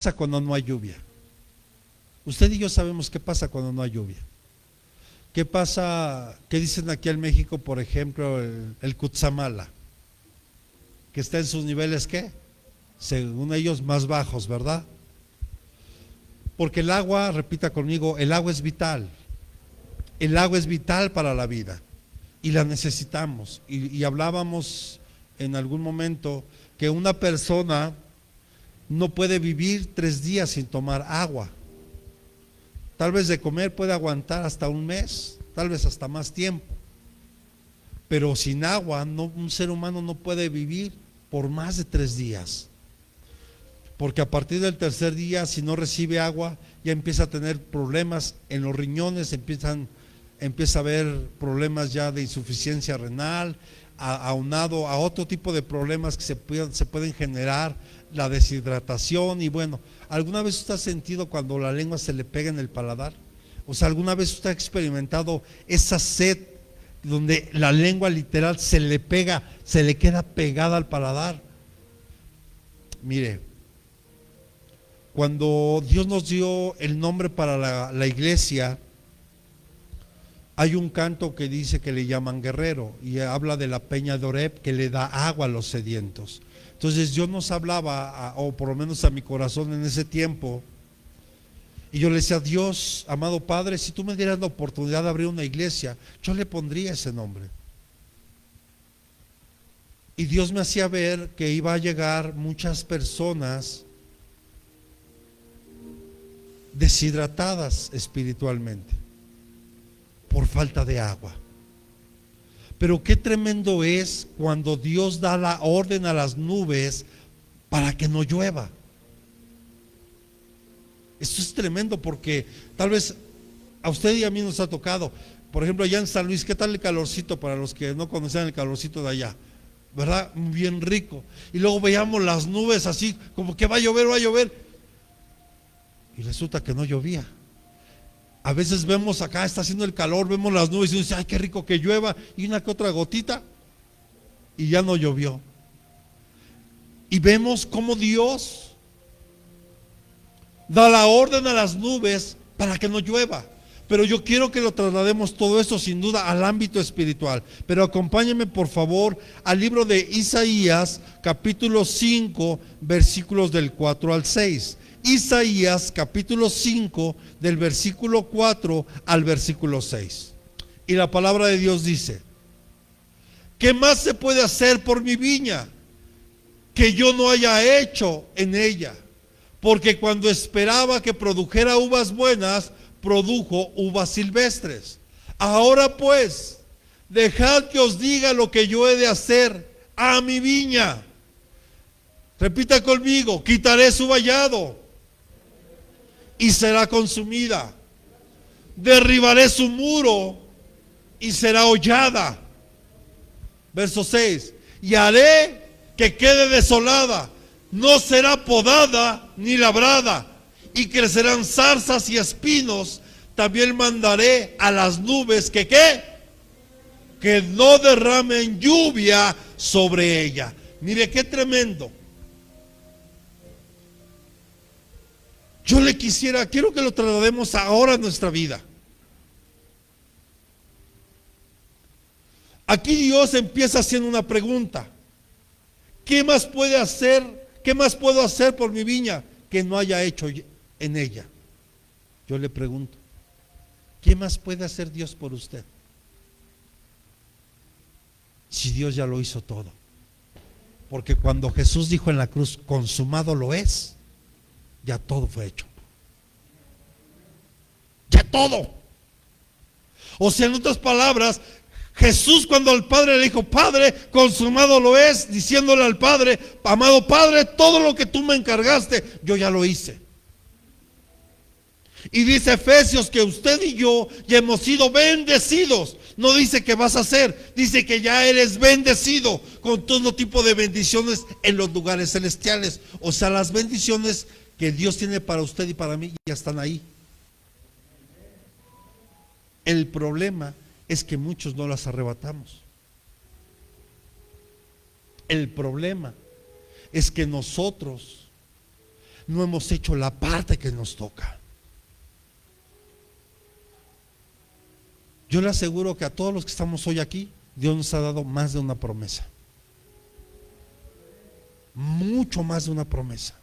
pasa cuando no hay lluvia? Usted y yo sabemos qué pasa cuando no hay lluvia. ¿Qué pasa? ¿Qué dicen aquí en México, por ejemplo, el Cutzamala? Que está en sus niveles, ¿qué? Según ellos, más bajos, ¿verdad? Porque el agua, repita conmigo, el agua es vital. El agua es vital para la vida y la necesitamos. Y hablábamos en algún momento que una persona no puede vivir 3 días sin tomar agua. Tal vez de comer puede aguantar hasta un mes, tal vez hasta más tiempo. Pero sin agua, un ser humano no puede vivir por más de 3 días. Porque a partir del tercer día, si no recibe agua, ya empieza a tener problemas en los riñones, empieza a haber problemas ya de insuficiencia renal, aunado a otro tipo de problemas que se pueden generar, la deshidratación. Y bueno, ¿alguna vez usted ha sentido cuando la lengua se le pega en el paladar? O sea, ¿alguna vez usted ha experimentado esa sed donde la lengua literal se le pega, se le queda pegada al paladar? Mire, cuando Dios nos dio el nombre para la iglesia, hay un canto que dice que le llaman guerrero y habla de la peña de Oreb que le da agua a los sedientos. Entonces Dios nos hablaba, o por lo menos a mi corazón en ese tiempo, y yo le decía: Dios, amado Padre, si tú me dieras la oportunidad de abrir una iglesia, yo le pondría ese nombre. Y Dios me hacía ver que iba a llegar muchas personas deshidratadas espiritualmente por falta de agua. Pero qué tremendo es cuando Dios da la orden a las nubes para que no llueva. Esto es tremendo, porque tal vez a usted y a mí nos ha tocado, por ejemplo, allá en San Luis, ¿qué tal el calorcito para los que no conocían el calorcito de allá? ¿Verdad? Bien rico. Y luego veíamos las nubes así, como que va a llover. Y resulta que no llovía. A veces vemos acá, está haciendo el calor, vemos las nubes y uno dice: ay, qué rico que llueva, y una que otra gotita, y ya no llovió. Y vemos cómo Dios da la orden a las nubes para que no llueva. Pero yo quiero que lo traslademos todo esto sin duda al ámbito espiritual. Pero acompáñenme por favor al libro de Isaías, capítulo 5, versículos del 4 al 6. Isaías capítulo 5 del versículo 4 al versículo 6. Y la palabra de Dios dice: ¿qué más se puede hacer por mi viña que yo no haya hecho en ella? Porque cuando esperaba que produjera uvas buenas, produjo uvas silvestres. Ahora pues, dejad que os diga lo que yo he de hacer a mi viña. Repita conmigo: quitaré su vallado y será consumida. Derribaré su muro y será hollada. Verso 6. Y haré que quede desolada, no será podada ni labrada, y crecerán zarzas y espinos. También mandaré a las nubes que no derramen lluvia sobre ella. Mire qué tremendo. Yo quiero que lo traslademos ahora a nuestra vida. Aquí Dios empieza haciendo una pregunta: ¿qué más puede hacer? ¿Qué más puedo hacer por mi viña que no haya hecho en ella? Yo le pregunto: ¿qué más puede hacer Dios por usted? Si Dios ya lo hizo todo. Porque cuando Jesús dijo en la cruz: consumado lo es, ya todo fue hecho. Ya todo. O sea, en otras palabras, Jesús, cuando al Padre le dijo: Padre, consumado lo es, diciéndole al Padre: amado Padre, todo lo que tú me encargaste, yo ya lo hice. Y dice Efesios que usted y yo ya hemos sido bendecidos. No dice que vas a ser, dice que ya eres bendecido con todo tipo de bendiciones en los lugares celestiales. O sea, las bendiciones que Dios tiene para usted y para mí ya están ahí. El problema es que muchos no las arrebatamos. El problema es que nosotros no hemos hecho la parte que nos toca. Yo le aseguro que a todos los que estamos hoy aquí, Dios nos ha dado más de una promesa. Mucho más de una promesa.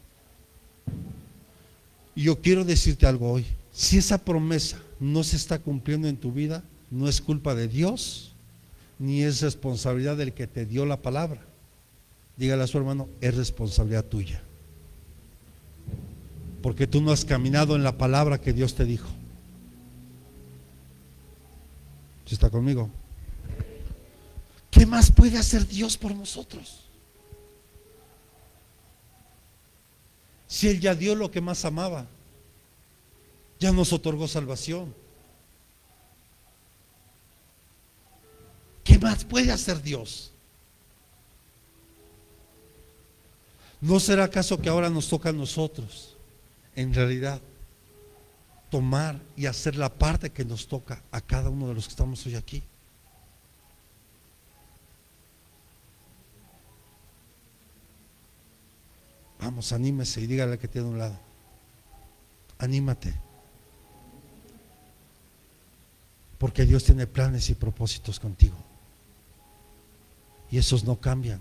Y yo quiero decirte algo hoy. Si esa promesa no se está cumpliendo en tu vida, no es culpa de Dios, ni es responsabilidad del que te dio la palabra. Dígale a su hermano, es responsabilidad tuya. Porque tú no has caminado en la palabra que Dios te dijo. ¿Sí está conmigo? ¿Qué más puede hacer Dios por nosotros? Si Él ya dio lo que más amaba, ya nos otorgó salvación. ¿Qué más puede hacer Dios? ¿No será acaso que ahora nos toca a nosotros, en realidad, tomar y hacer la parte que nos toca a cada uno de los que estamos hoy aquí? Vamos, anímese y dígale al que tiene a un lado, anímate, porque Dios tiene planes y propósitos contigo, y esos no cambian.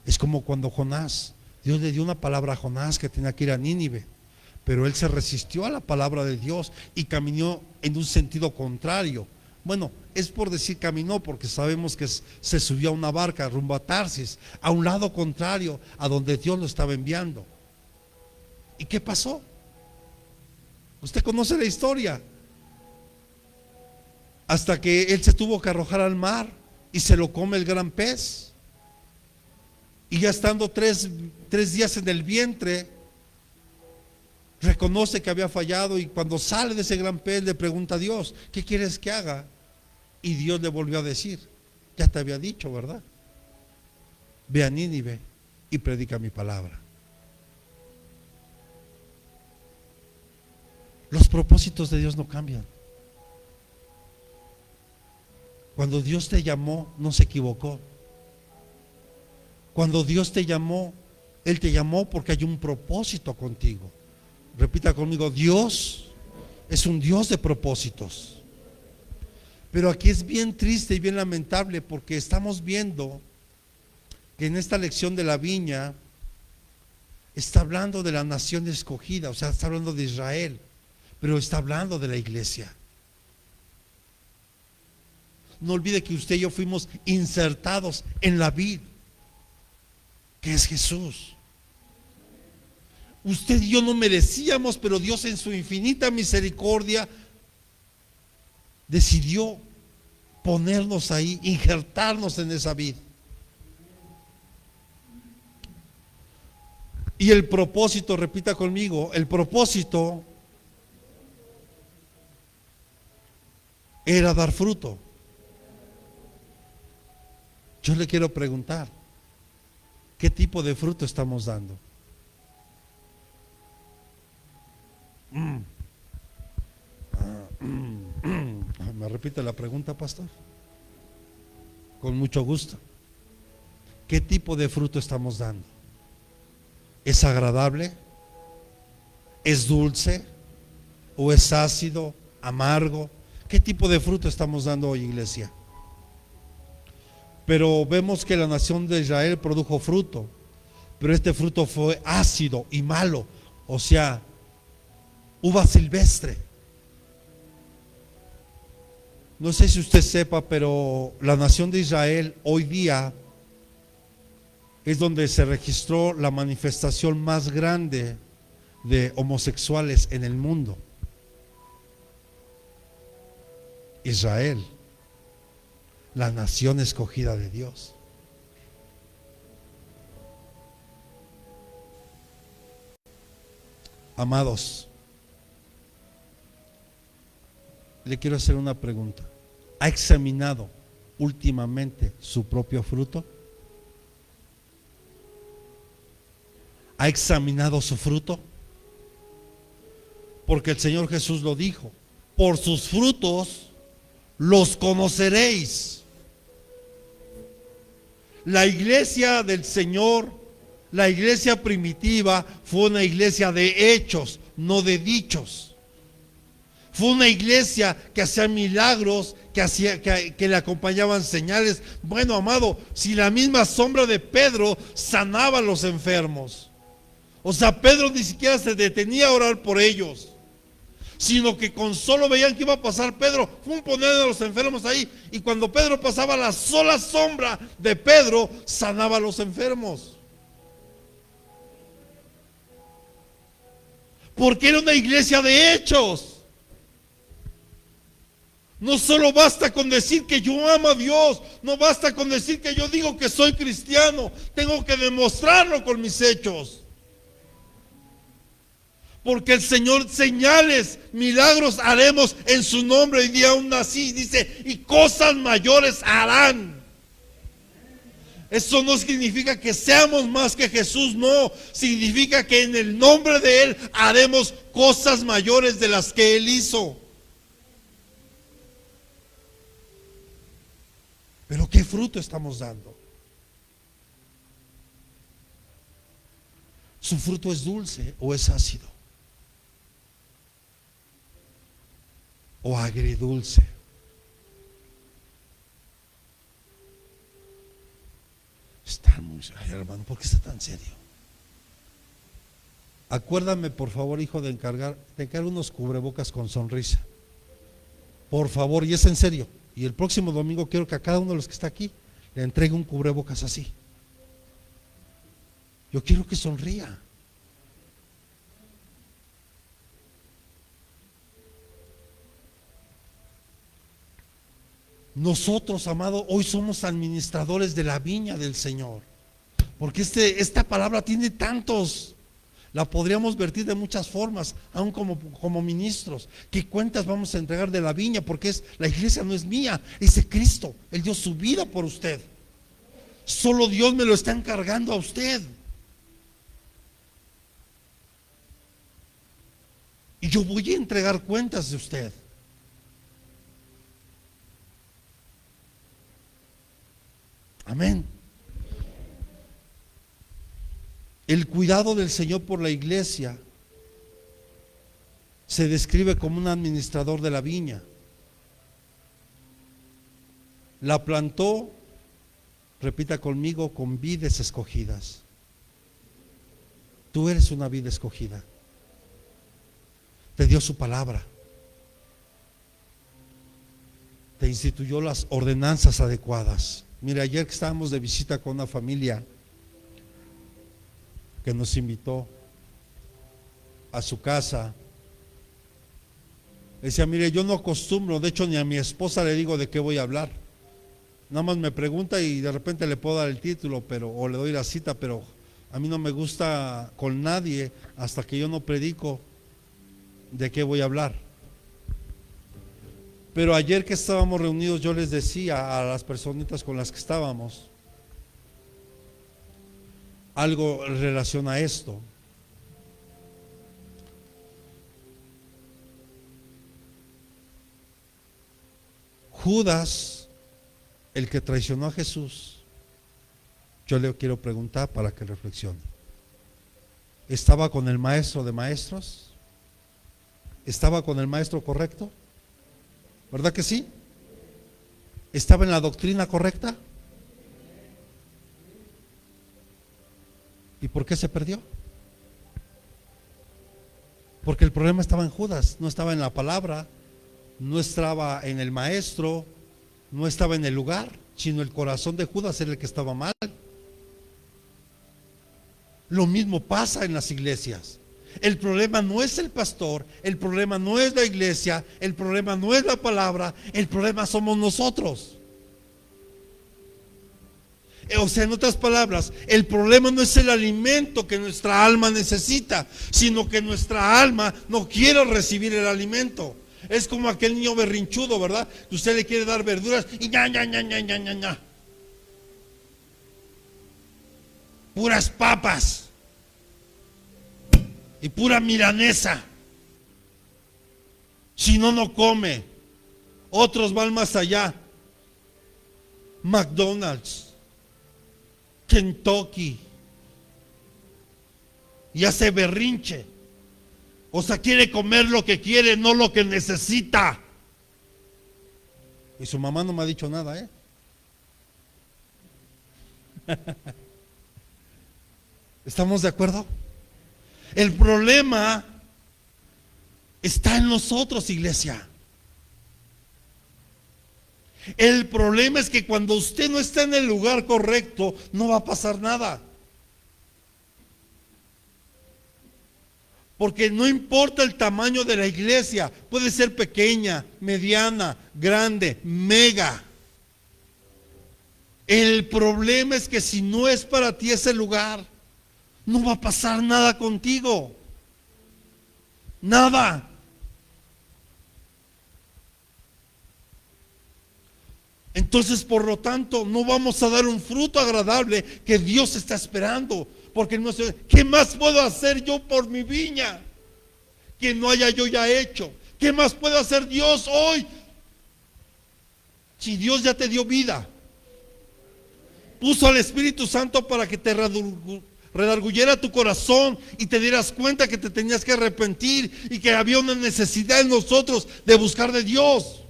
Es como cuando Jonás, Dios le dio una palabra a Jonás que tenía que ir a Nínive, pero él se resistió a la palabra de Dios y caminó en un sentido contrario. Bueno, es por decir caminó, porque sabemos que se subió a una barca rumbo a Tarsis, a un lado contrario a donde Dios lo estaba enviando. ¿Y qué pasó? Usted conoce la historia. Hasta que él se tuvo que arrojar al mar y se lo come el gran pez. Y ya estando tres días en el vientre, reconoce que había fallado, y cuando sale de ese gran pez le pregunta a Dios, ¿qué quieres que haga? Y Dios le volvió a decir, ya te había dicho, ¿verdad? Ve a Nínive y predica mi palabra. Los propósitos de Dios no cambian. Cuando Dios te llamó, no se equivocó. Cuando Dios te llamó, Él te llamó porque hay un propósito contigo. Repita conmigo, Dios es un Dios de propósitos. Pero aquí es bien triste y bien lamentable, porque estamos viendo que en esta lección de la viña está hablando de la nación escogida, o sea, está hablando de Israel, pero está hablando de la iglesia. No olvide que usted y yo fuimos insertados en la vid, que es Jesús. Usted y yo no merecíamos, pero Dios en su infinita misericordia decidió ponernos ahí, injertarnos en esa vid. Y el propósito, repita conmigo, el propósito era dar fruto. Yo le quiero preguntar, ¿qué tipo de fruto estamos dando? ¿Me repite la pregunta, pastor? Con mucho gusto. ¿Qué tipo de fruto estamos dando? ¿Es agradable? ¿Es dulce? ¿O es ácido, amargo? ¿Qué tipo de fruto estamos dando hoy, iglesia? Pero vemos que la nación de Israel produjo fruto, pero este fruto fue ácido y malo, o sea, uva silvestre. No sé si usted sepa, pero la nación de Israel hoy día es donde se registró la manifestación más grande de homosexuales en el mundo. Israel, la nación escogida de Dios. Amados, le quiero hacer una pregunta. ¿Ha examinado últimamente su propio fruto? ¿Ha examinado su fruto? Porque el Señor Jesús lo dijo: por sus frutos los conoceréis. La iglesia del Señor La iglesia primitiva fue una iglesia de hechos, no de dichos. Fue una iglesia que hacía milagros, que le acompañaban señales. Bueno, amado, si la misma sombra de Pedro sanaba a los enfermos. O sea, Pedro ni siquiera se detenía a orar por ellos, sino que con solo veían que iba a pasar Pedro, poner a los enfermos ahí. Y cuando Pedro pasaba, la sola sombra de Pedro sanaba a los enfermos. Porque era una iglesia de hechos. No solo basta con decir que yo amo a Dios, no basta con decir que yo digo que soy cristiano, tengo que demostrarlo con mis hechos. Porque el Señor señales, milagros haremos en su nombre. Y aún así dice, y cosas mayores harán. Eso no significa que seamos más que Jesús, no. Significa que en el nombre de Él haremos cosas mayores de las que Él hizo. Pero ¿qué fruto estamos dando? ¿Su fruto es dulce o es ácido? ¿O agridulce? Está muy... Ay, hermano, ¿por qué está tan serio? Acuérdame, por favor, hijo, de encargar unos cubrebocas con sonrisa. Por favor, y es en serio. Y el próximo domingo quiero que a cada uno de los que está aquí le entregue un cubrebocas así. Yo quiero que sonría. Nosotros, amado, hoy somos administradores de la viña del Señor. Porque esta palabra tiene tantos. La podríamos vertir de muchas formas, aún como ministros. ¿Qué cuentas vamos a entregar de la viña? Porque la iglesia no es mía, es de Cristo. Él dio su vida por usted. Solo Dios me lo está encargando a usted. Y yo voy a entregar cuentas de usted. Amén. El cuidado del Señor por la iglesia se describe como un administrador de la viña. La plantó, repita conmigo, con vides escogidas. Tú eres una vid escogida. Te dio su palabra. Te instituyó las ordenanzas adecuadas. Mira, ayer que estábamos de visita con una familia que nos invitó a su casa, decía, mire, yo no acostumbro, de hecho ni a mi esposa le digo de qué voy a hablar. Nada más me pregunta y de repente le puedo dar el título, o le doy la cita, pero a mí no me gusta con nadie hasta que yo no predico de qué voy a hablar. Pero ayer que estábamos reunidos, yo les decía a las personitas con las que estábamos algo en relación a esto. Judas, el que traicionó a Jesús, yo le quiero preguntar para que reflexione. ¿Estaba con el maestro de maestros? ¿Estaba con el maestro correcto? ¿Verdad que sí? ¿Estaba en la doctrina correcta? ¿Y por qué se perdió? Porque el problema estaba en Judas, no estaba en la palabra, no estaba en el maestro, no estaba en el lugar, sino el corazón de Judas era el que estaba mal. Lo mismo pasa en las iglesias. El problema no es el pastor, el problema no es la iglesia, el problema no es la palabra, el problema somos nosotros. O sea, en otras palabras, el problema no es el alimento que nuestra alma necesita, sino que nuestra alma no quiere recibir el alimento. Es como aquel niño berrinchudo, ¿verdad? Que usted le quiere dar verduras y ña. Puras papas y pura milanesa. Si no, no come. Otros van más allá. McDonald's, Kentucky, y hace berrinche. O sea, quiere comer lo que quiere, no lo que necesita. Y su mamá no me ha dicho nada, ¿eh? ¿Estamos de acuerdo? El problema está en nosotros, iglesia. El problema es que cuando usted no está en el lugar correcto, no va a pasar nada. Porque no importa el tamaño de la iglesia, puede ser pequeña, mediana, grande, mega. El problema es que si no es para ti ese lugar, no va a pasar nada contigo. Nada. Entonces, por lo tanto, no vamos a dar un fruto agradable que Dios está esperando. Porque no sé, ¿qué más puedo hacer yo por mi viña que no haya yo ya hecho? ¿Qué más puede hacer Dios hoy? Si Dios ya te dio vida, puso al Espíritu Santo para que te redarguyera tu corazón y te dieras cuenta que te tenías que arrepentir y que había una necesidad en nosotros de buscar de Dios.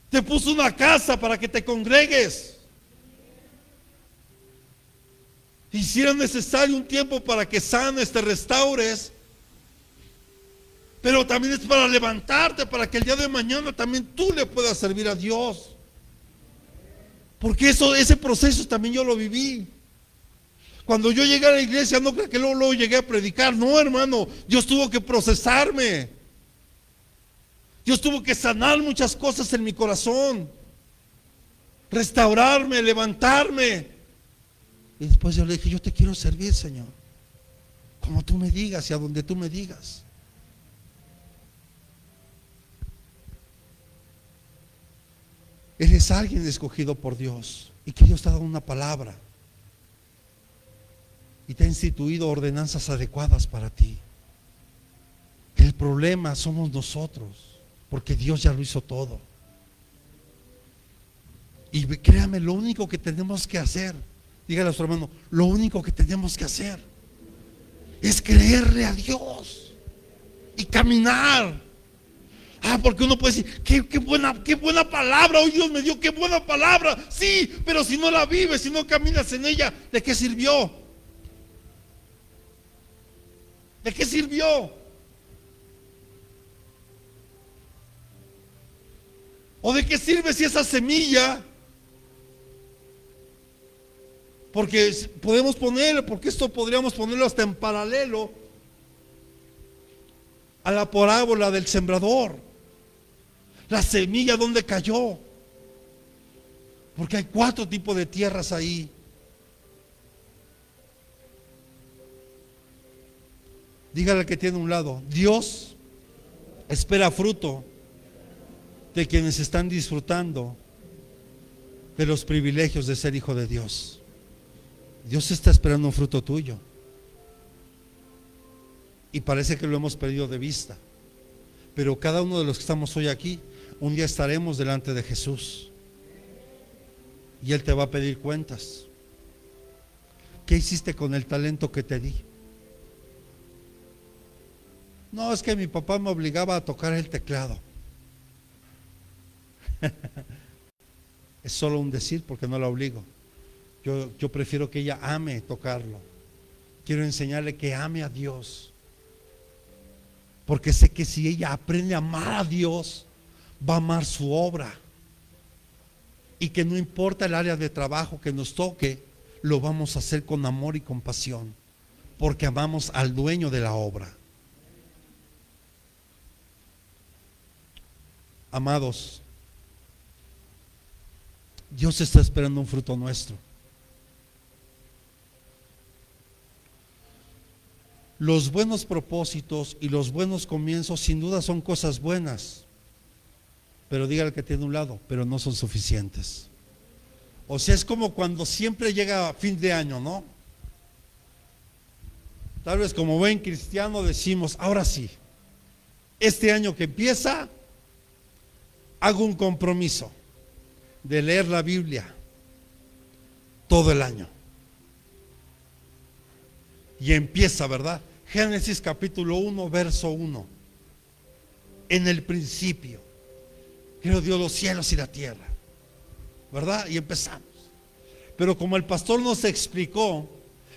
Te puso una casa para que te congregues. Y si era necesario un tiempo para que sanes, te restaures, pero también es para levantarte, para que el día de mañana también tú le puedas servir a Dios. Porque ese proceso también yo lo viví. Cuando yo llegué a la iglesia, no creo que luego llegué a predicar. No, hermano, Dios tuvo que procesarme. Dios tuvo que sanar muchas cosas en mi corazón, restaurarme, levantarme. Y después yo le dije, yo te quiero servir, Señor, como tú me digas y a donde tú me digas. Eres alguien escogido por Dios y que Dios te ha dado una palabra y te ha instituido ordenanzas adecuadas para ti. El problema somos nosotros, porque Dios ya lo hizo todo. Y créame, lo único que tenemos que hacer, dígale a su hermano, lo único que tenemos que hacer es creerle a Dios y caminar. Porque uno puede decir, qué buena palabra, hoy Dios me dio, qué buena palabra. Sí, pero si no la vives, si no caminas en ella, ¿de qué sirvió? ¿De qué sirvió? ¿O de qué sirve si esa semilla? Porque podemos ponerlo, porque esto podríamos ponerlo hasta en paralelo a la parábola del sembrador. La semilla, ¿dónde cayó? Porque hay 4 tipos de tierras ahí. Dígale al que tiene a un lado, Dios espera fruto de quienes están disfrutando de los privilegios de ser hijo de Dios. Dios está esperando un fruto tuyo. Y parece que lo hemos perdido de vista. Pero cada uno de los que estamos hoy aquí, un día estaremos delante de Jesús. Y Él te va a pedir cuentas. ¿Qué hiciste con el talento que te di? No, es que mi papá me obligaba a tocar el teclado. Es solo un decir porque no la obligo. Yo prefiero que ella ame tocarlo. Quiero enseñarle que ame a Dios, porque sé que si ella aprende a amar a Dios, va a amar su obra, y que no importa el área de trabajo que nos toque, lo vamos a hacer con amor y compasión, porque amamos al dueño de la obra. Amados, Dios está esperando un fruto nuestro. Los buenos propósitos y los buenos comienzos sin duda son cosas buenas, pero dígale que tiene un lado, pero no son suficientes. O sea, es como cuando siempre llega fin de año, ¿no? Tal vez como buen cristiano decimos, ahora sí, este año que empieza, hago un compromiso de leer la Biblia todo el año. Y empieza, ¿verdad? Génesis capítulo 1, verso 1. En el principio creó Dios los cielos y la tierra, ¿verdad? Y empezamos. Pero como el pastor nos explicó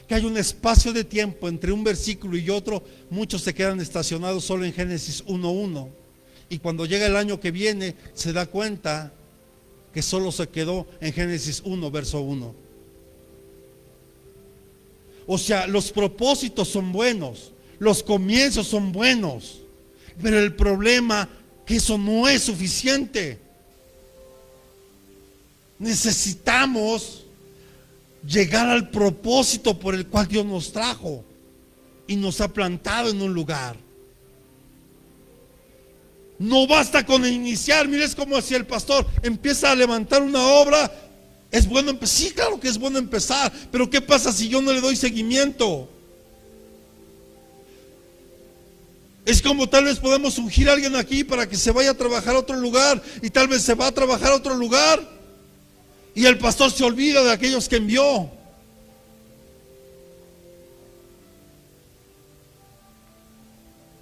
que hay un espacio de tiempo entre un versículo y otro, muchos se quedan estacionados solo en Génesis 1:1. Y cuando llega el año que viene, se da cuenta que solo se quedó en Génesis 1, verso 1. O sea, los propósitos son buenos, los comienzos son buenos, pero el problema es que eso no es suficiente. Necesitamos llegar al propósito por el cual Dios nos trajo y nos ha plantado en un lugar. No basta con iniciar. Mire, es como si el pastor empieza a levantar una obra. Es bueno empezar, sí, claro que es bueno empezar, pero ¿qué pasa si yo no le doy seguimiento? Es como tal vez podemos ungir a alguien aquí para que se vaya a trabajar a otro lugar, y tal vez se va a trabajar a otro lugar y el pastor se olvida de aquellos que envió.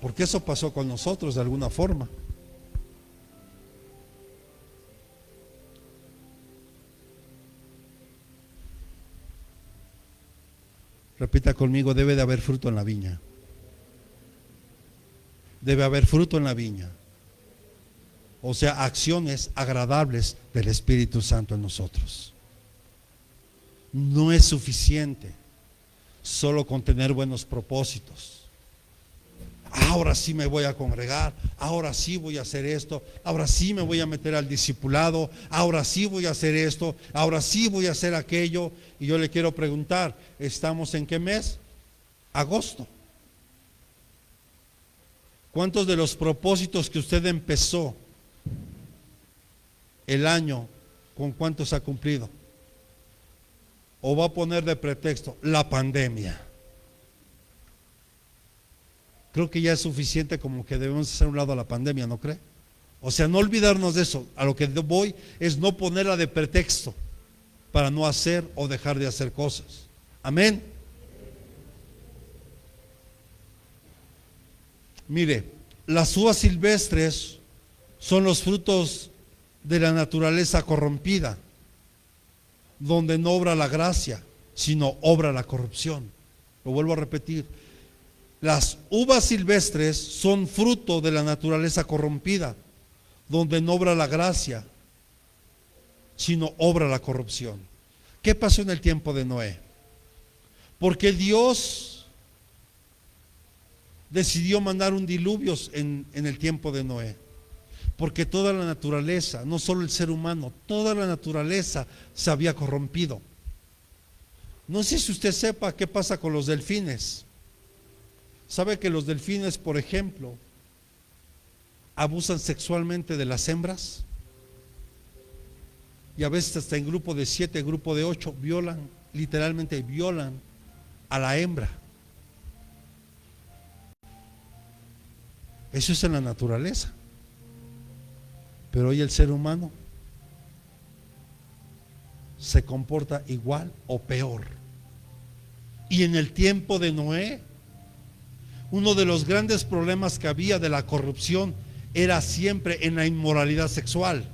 Porque eso pasó con nosotros de alguna forma. Repita conmigo: debe de haber fruto en la viña. Debe haber fruto en la viña. O sea, acciones agradables del Espíritu Santo en nosotros. No es suficiente solo con tener buenos propósitos. Ahora sí me voy a congregar, ahora sí voy a hacer esto, ahora sí me voy a meter al discipulado, ahora sí voy a hacer esto, ahora sí voy a hacer aquello. Y yo le quiero preguntar, ¿estamos en qué mes? Agosto. ¿Cuántos de los propósitos que usted empezó el año, con cuántos ha cumplido? ¿O va a poner de pretexto la pandemia? Creo que ya es suficiente como que debemos hacer un lado a la pandemia, ¿no cree? O sea, no olvidarnos de eso. A lo que voy es no ponerla de pretexto para no hacer o dejar de hacer cosas. Amén. Mire, las uvas silvestres son los frutos de la naturaleza corrompida, donde no obra la gracia, sino obra la corrupción. Lo vuelvo a repetir. Las uvas silvestres son fruto de la naturaleza corrompida, donde no obra la gracia, sino obra la corrupción. ¿Qué pasó en el tiempo de Noé? Porque Dios decidió mandar un diluvio en el tiempo de Noé. Porque toda la naturaleza, no solo el ser humano, toda la naturaleza se había corrompido. No sé si usted sepa qué pasa con los delfines. ¿Sabe que los delfines, por ejemplo, abusan sexualmente de las hembras? Y a veces hasta en grupo de 7, grupo de 8, literalmente violan a la hembra. Eso es en la naturaleza. Pero hoy el ser humano se comporta igual o peor. Y en el tiempo de Noé, uno de los grandes problemas que había de la corrupción era siempre en la inmoralidad sexual.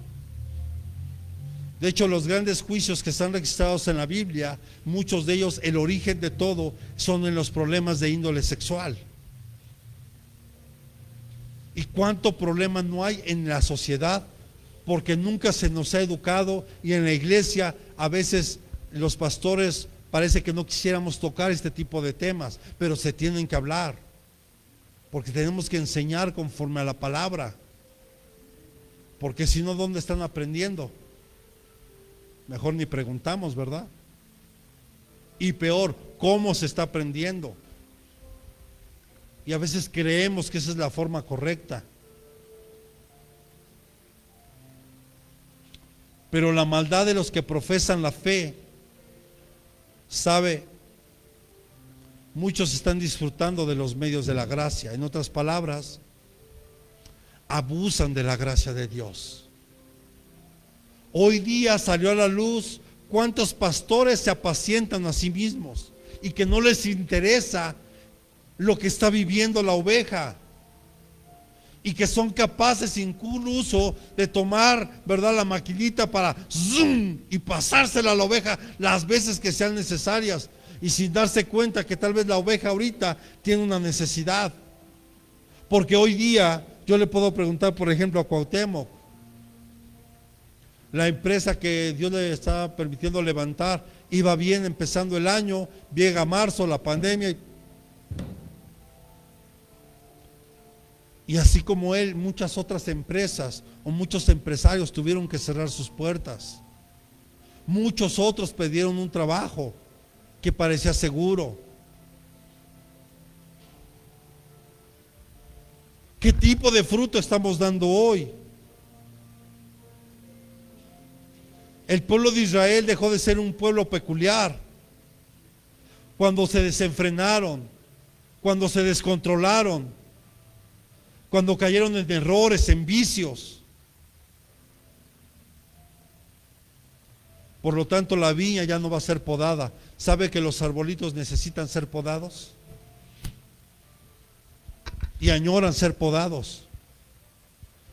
De hecho, los grandes juicios que están registrados en la Biblia, muchos de ellos, el origen de todo, son en los problemas de índole sexual. ¿Y cuánto problema no hay en la sociedad? Porque nunca se nos ha educado, y en la iglesia a veces los pastores parece que no quisiéramos tocar este tipo de temas, pero se tienen que hablar. Porque tenemos que enseñar conforme a la palabra. Porque si no, ¿dónde están aprendiendo? Mejor ni preguntamos, ¿verdad? Y peor, ¿cómo se está aprendiendo? Y a veces creemos que esa es la forma correcta. Pero la maldad de los que profesan la fe, ¿sabe? Muchos están disfrutando de los medios de la gracia. En otras palabras, abusan de la gracia de Dios. Hoy día salió a la luz cuántos pastores se apacientan a sí mismos y que no les interesa lo que está viviendo la oveja, y que son capaces incluso de tomar, ¿verdad?, la maquinita para zoom y pasársela a la oveja las veces que sean necesarias, y sin darse cuenta que tal vez la oveja ahorita tiene una necesidad. Porque hoy día yo le puedo preguntar, por ejemplo, a Cuauhtémoc, la empresa que Dios le está permitiendo levantar, iba bien empezando el año, llega marzo, la pandemia, y así como él, muchas otras empresas o muchos empresarios tuvieron que cerrar sus puertas. Muchos otros perdieron un trabajo que parecía seguro. ¿Qué tipo de fruto estamos dando hoy? El pueblo de Israel dejó de ser un pueblo peculiar cuando se desenfrenaron, cuando se descontrolaron, cuando cayeron en errores, en vicios. Por lo tanto, la viña ya no va a ser podada. ¿Sabe que los arbolitos necesitan ser podados? Y añoran ser podados.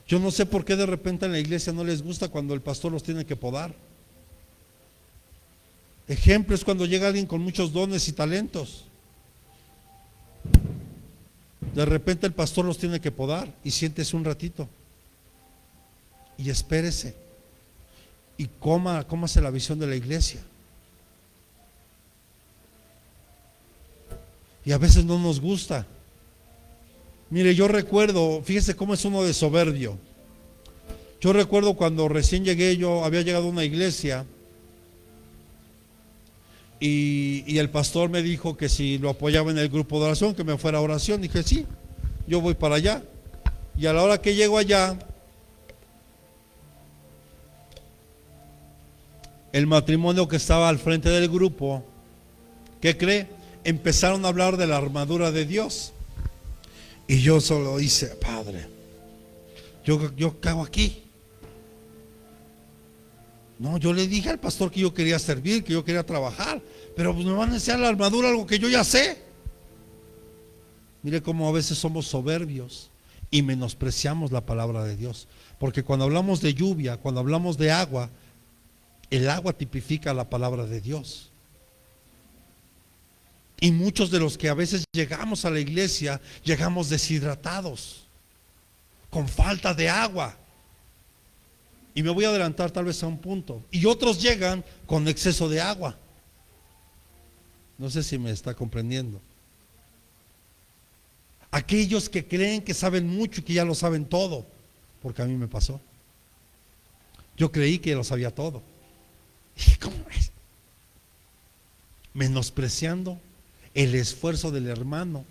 Yo no sé por qué de repente en la iglesia no les gusta cuando el pastor los tiene que podar. Ejemplo es cuando llega alguien con muchos dones y talentos. De repente el pastor los tiene que podar, y siéntese un ratito y espérese y cómase la visión de la iglesia. Y a veces no nos gusta. Mire, yo recuerdo, fíjese cómo es uno de soberbio. Yo recuerdo cuando recién llegué, yo había llegado a una iglesia y el pastor me dijo que si lo apoyaba en el grupo de oración, que me fuera a oración. Dije, sí, yo voy para allá. Y a la hora que llego allá, el matrimonio que estaba al frente del grupo, ¿qué cree? Empezaron a hablar de la armadura de Dios. Y yo solo hice, Padre, ¿yo qué hago aquí? No, yo le dije al pastor que yo quería servir, que yo quería trabajar, pero pues me van a enseñar la armadura, algo que yo ya sé. Mire cómo a veces somos soberbios y menospreciamos la palabra de Dios. Porque cuando hablamos de lluvia, cuando hablamos de agua, el agua tipifica la palabra de Dios. Y muchos de los que a veces llegamos a la iglesia, llegamos deshidratados, con falta de agua. Y me voy a adelantar tal vez a un punto. Y otros llegan con exceso de agua. No sé si me está comprendiendo. Aquellos que creen que saben mucho y que ya lo saben todo, porque a mí me pasó. Yo creí que lo sabía todo. ¿Y cómo es? Menospreciando el esfuerzo del hermano,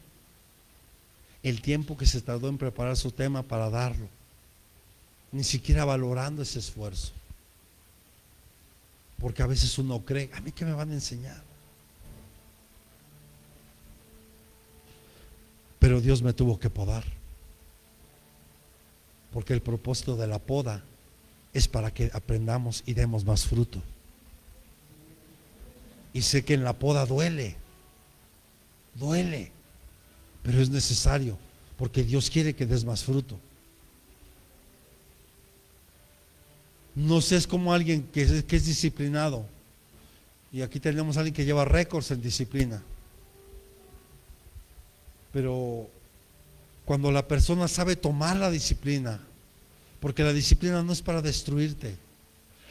el tiempo que se tardó en preparar su tema para darlo, ni siquiera valorando ese esfuerzo. Porque a veces uno cree, ¿a mí qué me van a enseñar? Pero Dios me tuvo que podar, porque el propósito de la poda es para que aprendamos y demos más fruto. Y sé que en la poda duele, pero es necesario, porque Dios quiere que des más fruto. No sé, es como alguien que es disciplinado, y aquí tenemos a alguien que lleva récords en disciplina. Pero cuando la persona sabe tomar la disciplina, porque la disciplina no es para destruirte,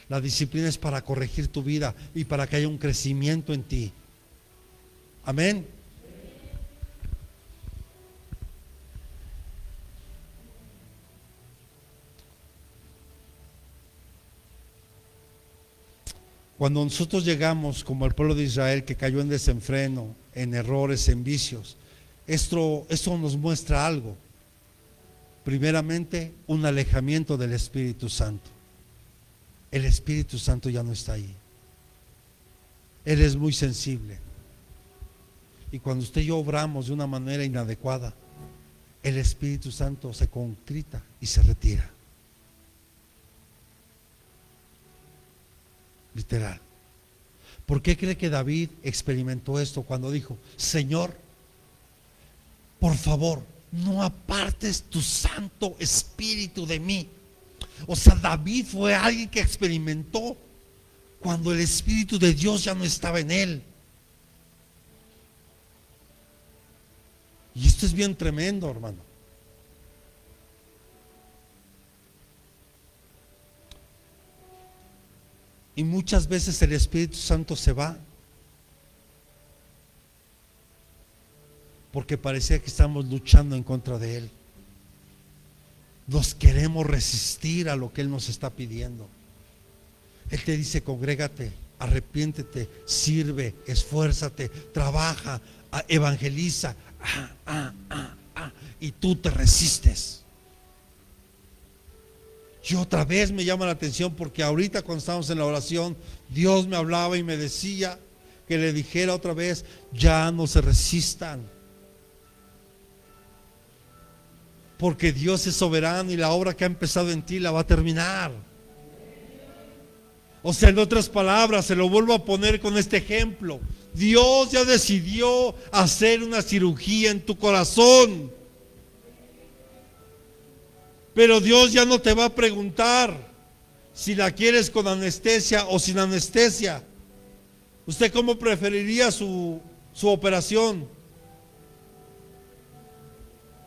la disciplina es para corregir tu vida y para que haya un crecimiento en ti. Amén. Cuando nosotros llegamos como el pueblo de Israel que cayó en desenfreno, en errores, en vicios, esto nos muestra algo. Primeramente, un alejamiento del Espíritu Santo. El Espíritu Santo ya no está ahí. Él es muy sensible. Y cuando usted y yo obramos de una manera inadecuada, el Espíritu Santo se contrita y se retira. Literal. ¿Por qué cree que David experimentó esto cuando dijo: Señor, por favor, no apartes tu Santo Espíritu de mí? O sea, David fue alguien que experimentó cuando el Espíritu de Dios ya no estaba en él. Y esto es bien tremendo, hermano. Y muchas veces el Espíritu Santo se va porque parecía que estamos luchando en contra de Él. Nos queremos resistir a lo que Él nos está pidiendo. Él te dice: congrégate, arrepiéntete, sirve, esfuérzate, trabaja, evangeliza. Y tú te resistes. Y otra vez me llama la atención, porque ahorita cuando estábamos en la oración, Dios me hablaba y me decía que le dijera otra vez: ya no se resistan, porque Dios es soberano y la obra que ha empezado en ti la va a terminar. O sea, en otras palabras, se lo vuelvo a poner con este ejemplo: Dios ya decidió hacer una cirugía en tu corazón, pero Dios ya no te va a preguntar si la quieres con anestesia o sin anestesia. ¿Usted cómo preferiría su operación?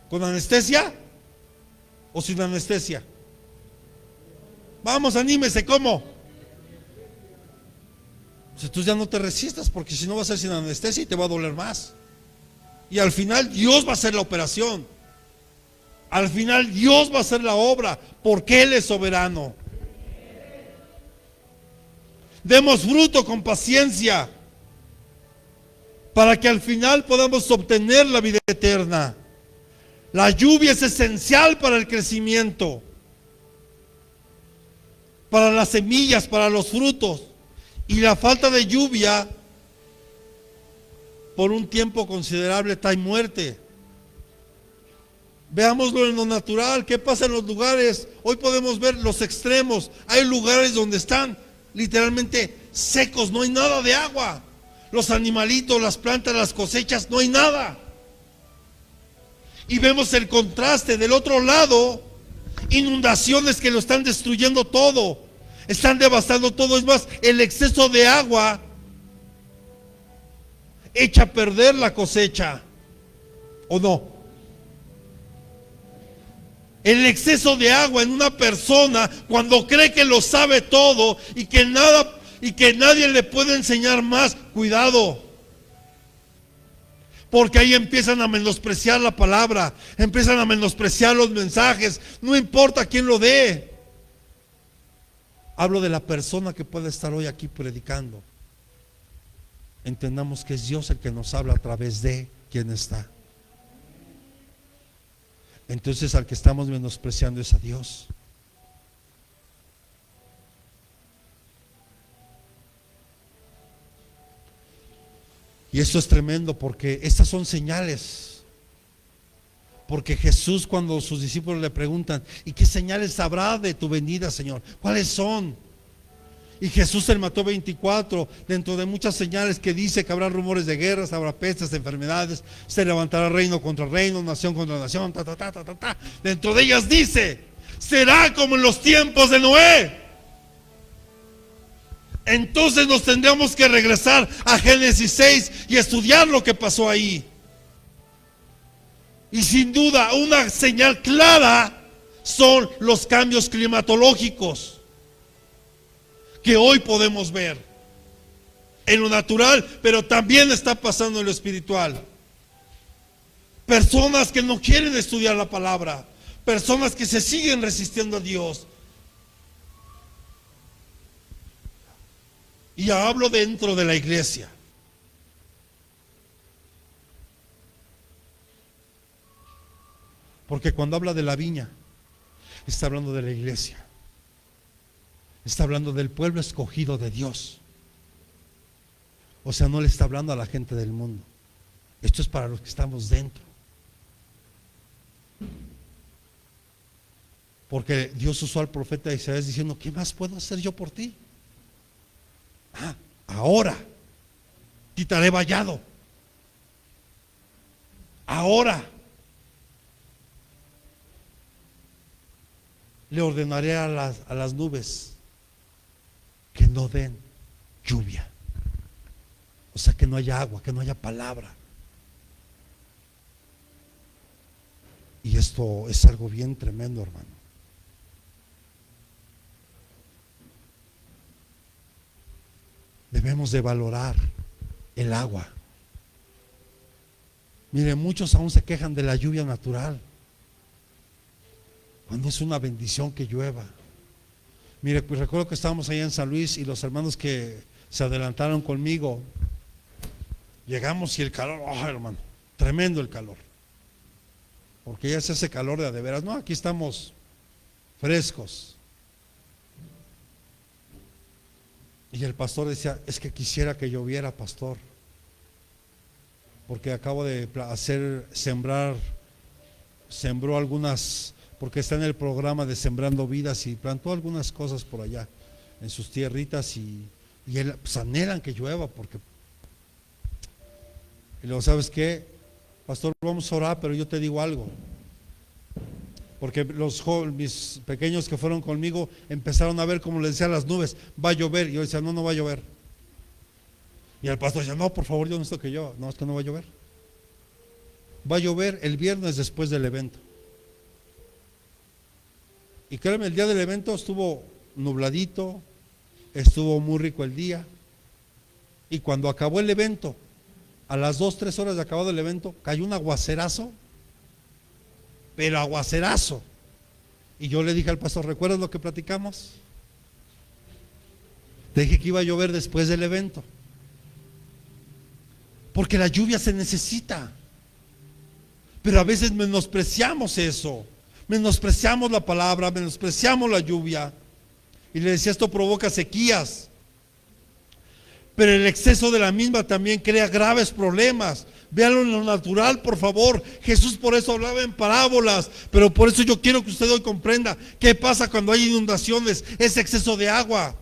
¿Con anestesia o sin anestesia? Vamos, anímese, ¿cómo? Entonces ya no te resistas, porque si no va a ser sin anestesia y te va a doler más. Y al final Dios va a hacer la operación. Al final Dios va a hacer la obra, porque Él es soberano. Demos fruto con paciencia, para que al final podamos obtener la vida eterna. La lluvia es esencial para el crecimiento, para las semillas, para los frutos. Y la falta de lluvia por un tiempo considerable trae muerte. Veámoslo en lo natural. ¿Qué pasa en los lugares? Hoy podemos ver los extremos. Hay lugares donde están literalmente secos, no hay nada de agua. Los animalitos, las plantas, las cosechas, no hay nada. Y vemos el contraste del otro lado: inundaciones que lo están destruyendo todo, están devastando todo. Es más, el exceso de agua echa a perder la cosecha, ¿o no? El exceso de agua en una persona, cuando cree que lo sabe todo y que nadie le puede enseñar más, cuidado, porque ahí empiezan a menospreciar la palabra, empiezan a menospreciar los mensajes, no importa quién lo dé. Hablo de la persona que puede estar hoy aquí predicando. Entendamos que es Dios el que nos habla a través de quien está. Entonces, al que estamos menospreciando es a Dios. Y esto es tremendo, porque estas son señales. Porque Jesús, cuando sus discípulos le preguntan: ¿y qué señales habrá de tu venida, Señor? ¿Cuáles son? Y Jesús en Mateo 24, dentro de muchas señales que dice que habrá rumores de guerras, habrá pestes, enfermedades, se levantará reino contra reino, nación contra nación, dentro de ellas dice: será como en los tiempos de Noé. Entonces nos tendríamos que regresar a Génesis 6 y estudiar lo que pasó ahí. Y sin duda una señal clara son los cambios climatológicos que hoy podemos ver en lo natural, pero también está pasando en lo espiritual. Personas que no quieren estudiar la palabra, personas que se siguen resistiendo a Dios. Y hablo dentro de la iglesia. Porque cuando habla de la viña, está hablando de la iglesia. Está hablando del pueblo escogido de Dios. O sea, no le está hablando a la gente del mundo. Esto es para los que estamos dentro. Porque Dios usó al profeta Isaías diciendo: ¿qué más puedo hacer yo por ti? Ahora quitaré vallado. Ahora le ordenaré a las nubes que no den lluvia. O sea, que no haya agua, que no haya palabra. Y esto es algo bien tremendo, hermano. Debemos de valorar el agua. Mire, muchos aún se quejan de la lluvia natural, cuando es una bendición que llueva. Mire, pues recuerdo que estábamos allá en San Luis y los hermanos que se adelantaron conmigo, llegamos y el calor, oh hermano, tremendo el calor, porque ya se hace calor de veras. No, aquí estamos frescos. Y el pastor decía, es que quisiera que lloviera, pastor, porque acabo de sembró algunas, porque está en el programa de Sembrando Vidas y plantó algunas cosas por allá en sus tierritas y él, pues, anhelan que llueva, porque, y luego, ¿sabes qué? Pastor, vamos a orar, pero yo te digo algo, porque mis pequeños que fueron conmigo empezaron a ver, como les decía, las nubes, va a llover, y yo decía, no va a llover. Y el pastor decía, no, por favor, yo no estoy que yo, no, es que no va a llover. Va a llover el viernes después del evento. Y créeme, el día del evento estuvo nubladito, estuvo muy rico el día. Y cuando acabó el evento, a las 2-3 horas de acabado el evento, cayó un aguacerazo, pero aguacerazo. Y yo le dije al pastor, ¿recuerdas lo que platicamos? Le dije que iba a llover después del evento, porque la lluvia se necesita. Pero a veces menospreciamos eso, menospreciamos la palabra, menospreciamos la lluvia. Y le decía, esto provoca sequías, pero el exceso de la misma también crea graves problemas. Véanlo en lo natural, por favor. Jesús por eso hablaba en parábolas, pero por eso yo quiero que usted hoy comprenda qué pasa cuando hay inundaciones, ese exceso de agua.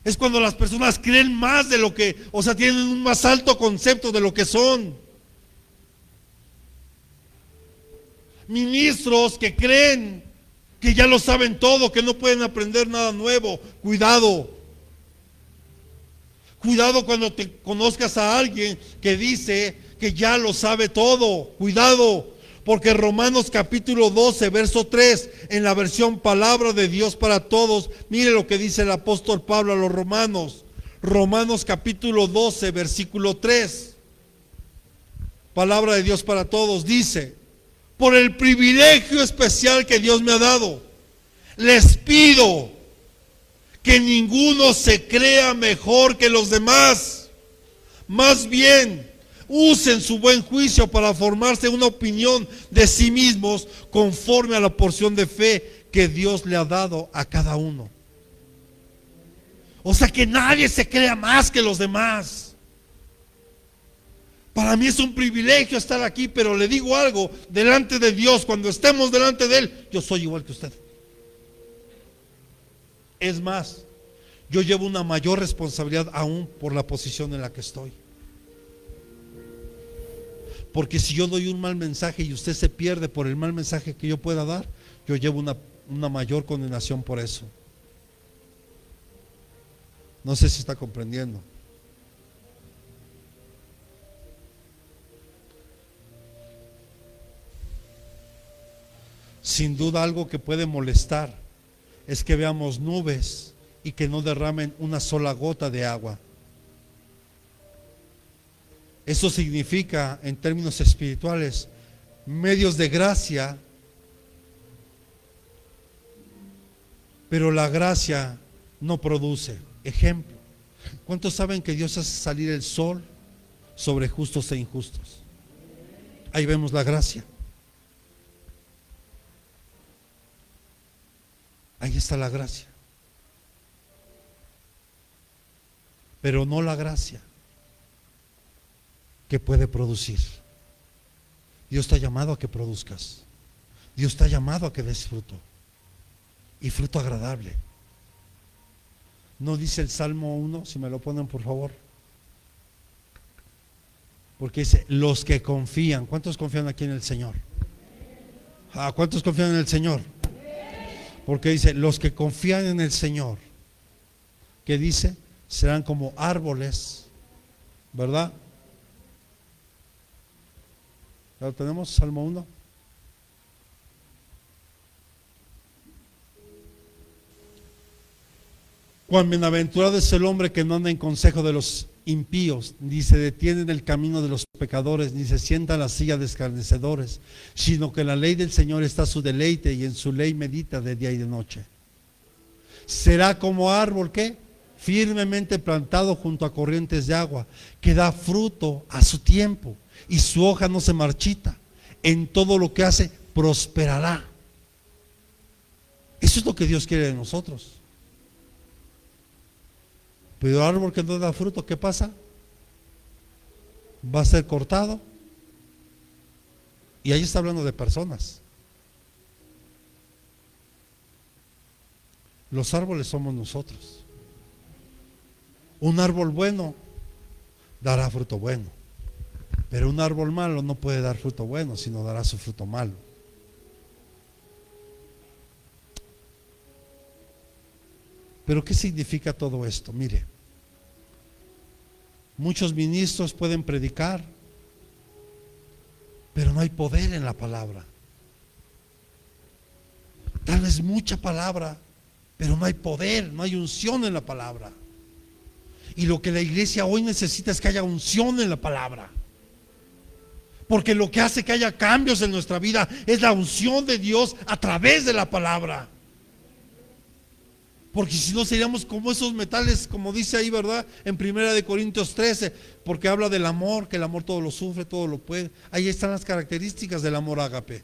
Es cuando las personas creen más de lo que, o sea, tienen un más alto concepto de lo que son. Ministros que creen que ya lo saben todo, que no pueden aprender nada nuevo. Cuidado. Cuidado cuando te conozcas a alguien que dice que ya lo sabe todo. Cuidado, porque Romanos capítulo 12, verso 3, en la versión Palabra de Dios para Todos, mire lo que dice el apóstol Pablo a los romanos. Romanos capítulo 12, versículo 3. Palabra de Dios para Todos, dice: por el privilegio especial que Dios me ha dado, les pido que ninguno se crea mejor que los demás. Más bien, usen su buen juicio para formarse una opinión de sí mismos conforme a la porción de fe que Dios le ha dado a cada uno. O sea, que nadie se crea más que los demás. Para mí es un privilegio estar aquí, pero le digo algo, delante de Dios, cuando estemos delante de Él, yo soy igual que usted. Es más, yo llevo una mayor responsabilidad aún por la posición en la que estoy. Porque si yo doy un mal mensaje y usted se pierde por el mal mensaje que yo pueda dar, yo llevo una mayor condenación por eso. No sé si está comprendiendo. Sin duda, algo que puede molestar es que veamos nubes y que no derramen una sola gota de agua. Eso significa, en términos espirituales, medios de gracia, pero la gracia no produce. Ejemplo, ¿cuántos saben que Dios hace salir el sol sobre justos e injustos? Ahí vemos la gracia. Ahí está la gracia. Pero no la gracia que puede producir. Dios te ha llamado a que produzcas. Dios te ha llamado a que des fruto. Y fruto agradable. ¿No dice el Salmo 1? Si me lo ponen, por favor. Porque dice, los que confían. ¿Cuántos confían aquí en el Señor? ¿Cuántos confían en el Señor? Porque dice, los que confían en el Señor, ¿qué dice? Serán como árboles, ¿verdad? ¿Ya lo tenemos? Salmo 1. Cuán bienaventurado es el hombre que no anda en consejo de los impíos, ni se detiene en el camino de los pecadores, ni se sienta en la silla de escarnecedores, sino que en la ley del Señor está su deleite, y en su ley medita de día y de noche. Será como árbol que firmemente plantado junto a corrientes de agua, que da fruto a su tiempo, y su hoja no se marchita. En todo lo que hace prosperará. Eso es lo que Dios quiere de nosotros. Pero el árbol que no da fruto, ¿qué pasa? Va a ser cortado. Y ahí está hablando de personas. Los árboles somos nosotros. Un árbol bueno dará fruto bueno, pero un árbol malo no puede dar fruto bueno, sino dará su fruto malo. Pero ¿qué significa todo esto? Mire, muchos ministros pueden predicar, pero no hay poder en la palabra. Tal vez mucha palabra, pero no hay poder, no hay unción en la palabra. Y lo que la iglesia hoy necesita es que haya unción en la palabra. Porque lo que hace que haya cambios en nuestra vida es la unción de Dios a través de la palabra. Porque si no seríamos como esos metales, como dice ahí, ¿verdad? En 1 Corintios 13, porque habla del amor, que el amor todo lo sufre, todo lo puede. Ahí están las características del amor ágape.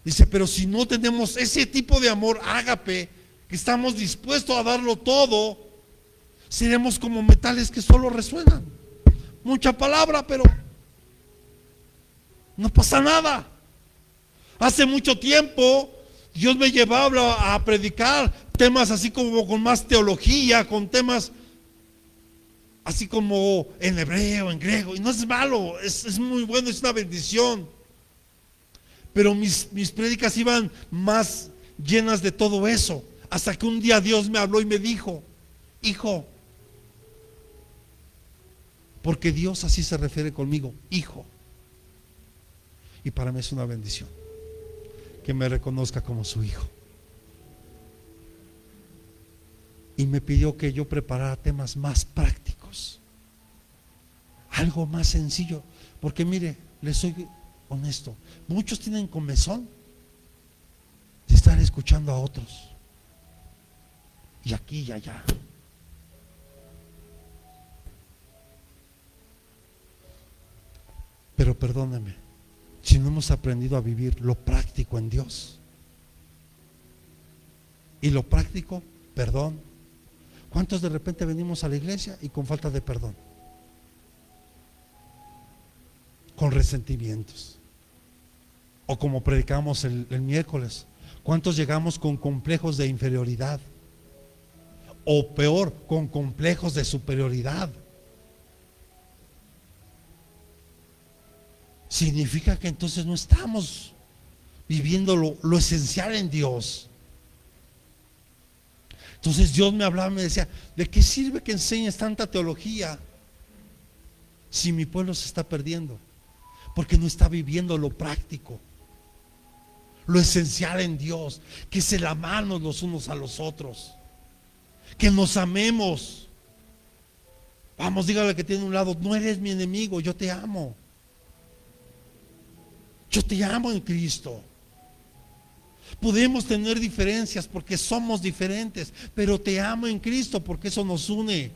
Dice, pero si no tenemos ese tipo de amor ágape, que estamos dispuestos a darlo todo, seremos como metales que solo resuenan. Mucha palabra, pero no pasa nada. Hace mucho tiempo Dios me llevaba a predicar temas así como con más teología, con temas así como en hebreo, en griego, y no es malo, es muy bueno, es una bendición. Pero mis prédicas iban más llenas de todo eso, hasta que un día Dios me habló y me dijo, hijo, porque Dios así se refiere conmigo, hijo. Y para mí es una bendición que me reconozca como su hijo. Y me pidió que yo preparara temas más prácticos, algo más sencillo, porque mire, les soy honesto, muchos tienen comezón de estar escuchando a otros, y aquí y allá. Pero perdóneme, si no hemos aprendido a vivir lo práctico en Dios. Y lo práctico, perdón. ¿Cuántos de repente venimos a la iglesia y con falta de perdón? Con resentimientos. O como predicamos el miércoles, ¿cuántos llegamos con complejos de inferioridad? O peor, con complejos de superioridad. Significa que entonces no estamos viviendo lo esencial en Dios. Entonces Dios me hablaba y me decía, ¿de qué sirve que enseñes tanta teología si mi pueblo se está perdiendo? Porque no está viviendo lo práctico, lo esencial en Dios, que es el amarnos los unos a los otros, que nos amemos. Vamos, dígale que tiene un lado, no eres mi enemigo, yo te amo. Yo te amo en Cristo. Podemos tener diferencias porque somos diferentes, pero te amo en Cristo porque eso nos une.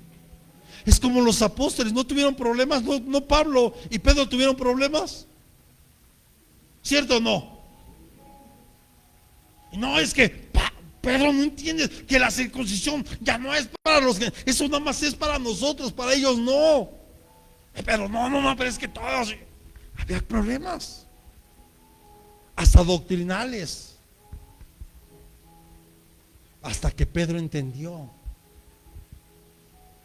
Es como los apóstoles, no tuvieron problemas, no Pablo y Pedro tuvieron problemas. ¿Cierto o no? No, es que Pedro, no entiendes que la circuncisión ya no es para los que, eso nada más es para nosotros, para ellos no. Pero no, pero es que todos había problemas, hasta doctrinales. Hasta que Pedro entendió.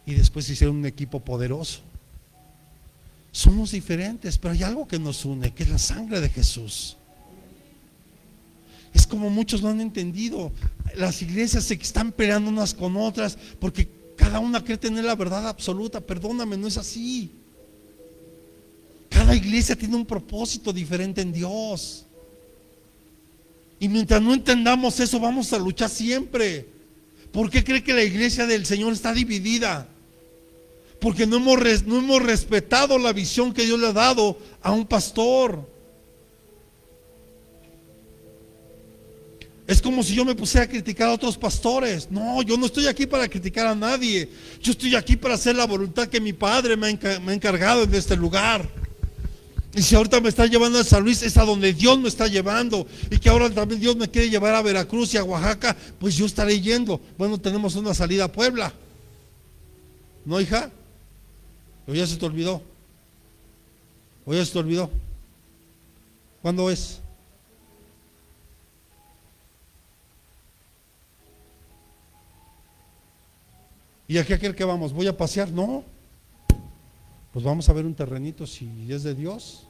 Y después hicieron un equipo poderoso. Somos diferentes, pero hay algo que nos une, que es la sangre de Jesús. Es como muchos lo han entendido. Las iglesias se están peleando unas con otras porque cada una cree tener la verdad absoluta. Perdóname, no es así. Cada iglesia tiene un propósito diferente en Dios. Y mientras no entendamos eso, vamos a luchar siempre. ¿Por qué cree que la iglesia del Señor está dividida? Porque no hemos respetado la visión que Dios le ha dado a un pastor. Es como si yo me pusiera a criticar a otros pastores. No, yo no estoy aquí para criticar a nadie. Yo estoy aquí para hacer la voluntad que mi Padre me ha encargado en este lugar. Y si ahorita me está llevando a San Luis, es a donde Dios me está llevando. Y que ahora también Dios me quiere llevar a Veracruz y a Oaxaca, pues yo estaré yendo. Bueno, tenemos una salida a Puebla. ¿No, hija? ¿O ya se te olvidó? ¿O ya se te olvidó? ¿Cuándo es? ¿Y aquí aquel que vamos? ¿Voy a pasear? No. Pues vamos a ver un terrenito, si es de Dios,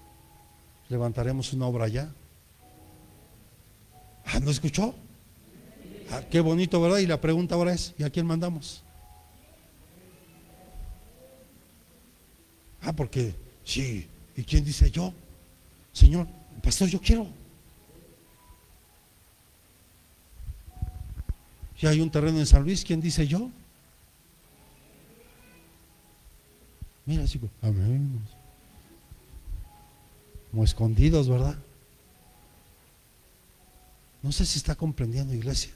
levantaremos una obra allá. ¿No escuchó? Qué bonito, ¿verdad? Y la pregunta ahora es, ¿y a quién mandamos? Porque sí, ¿y quién dice? Yo, Señor, pastor, yo quiero. Ya hay un terreno en San Luis, ¿quién dice? Yo. Mira, así como escondidos, ¿verdad? No sé si está comprendiendo, iglesia.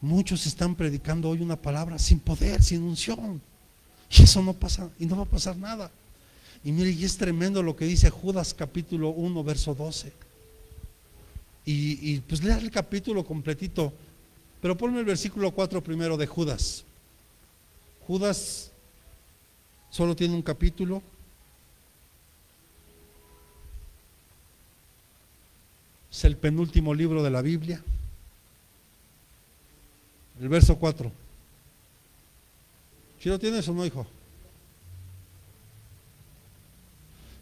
Muchos están predicando hoy una palabra sin poder, sin unción, y eso no pasa, y no va a pasar nada. Y mire, y es tremendo lo que dice Judas capítulo 1 verso 12. Y pues lea el capítulo completito, pero ponme el versículo 4 primero de Judas. Judas solo tiene un capítulo. Es el penúltimo libro de la Biblia. El verso 4. ¿Sí lo tienes o no, hijo?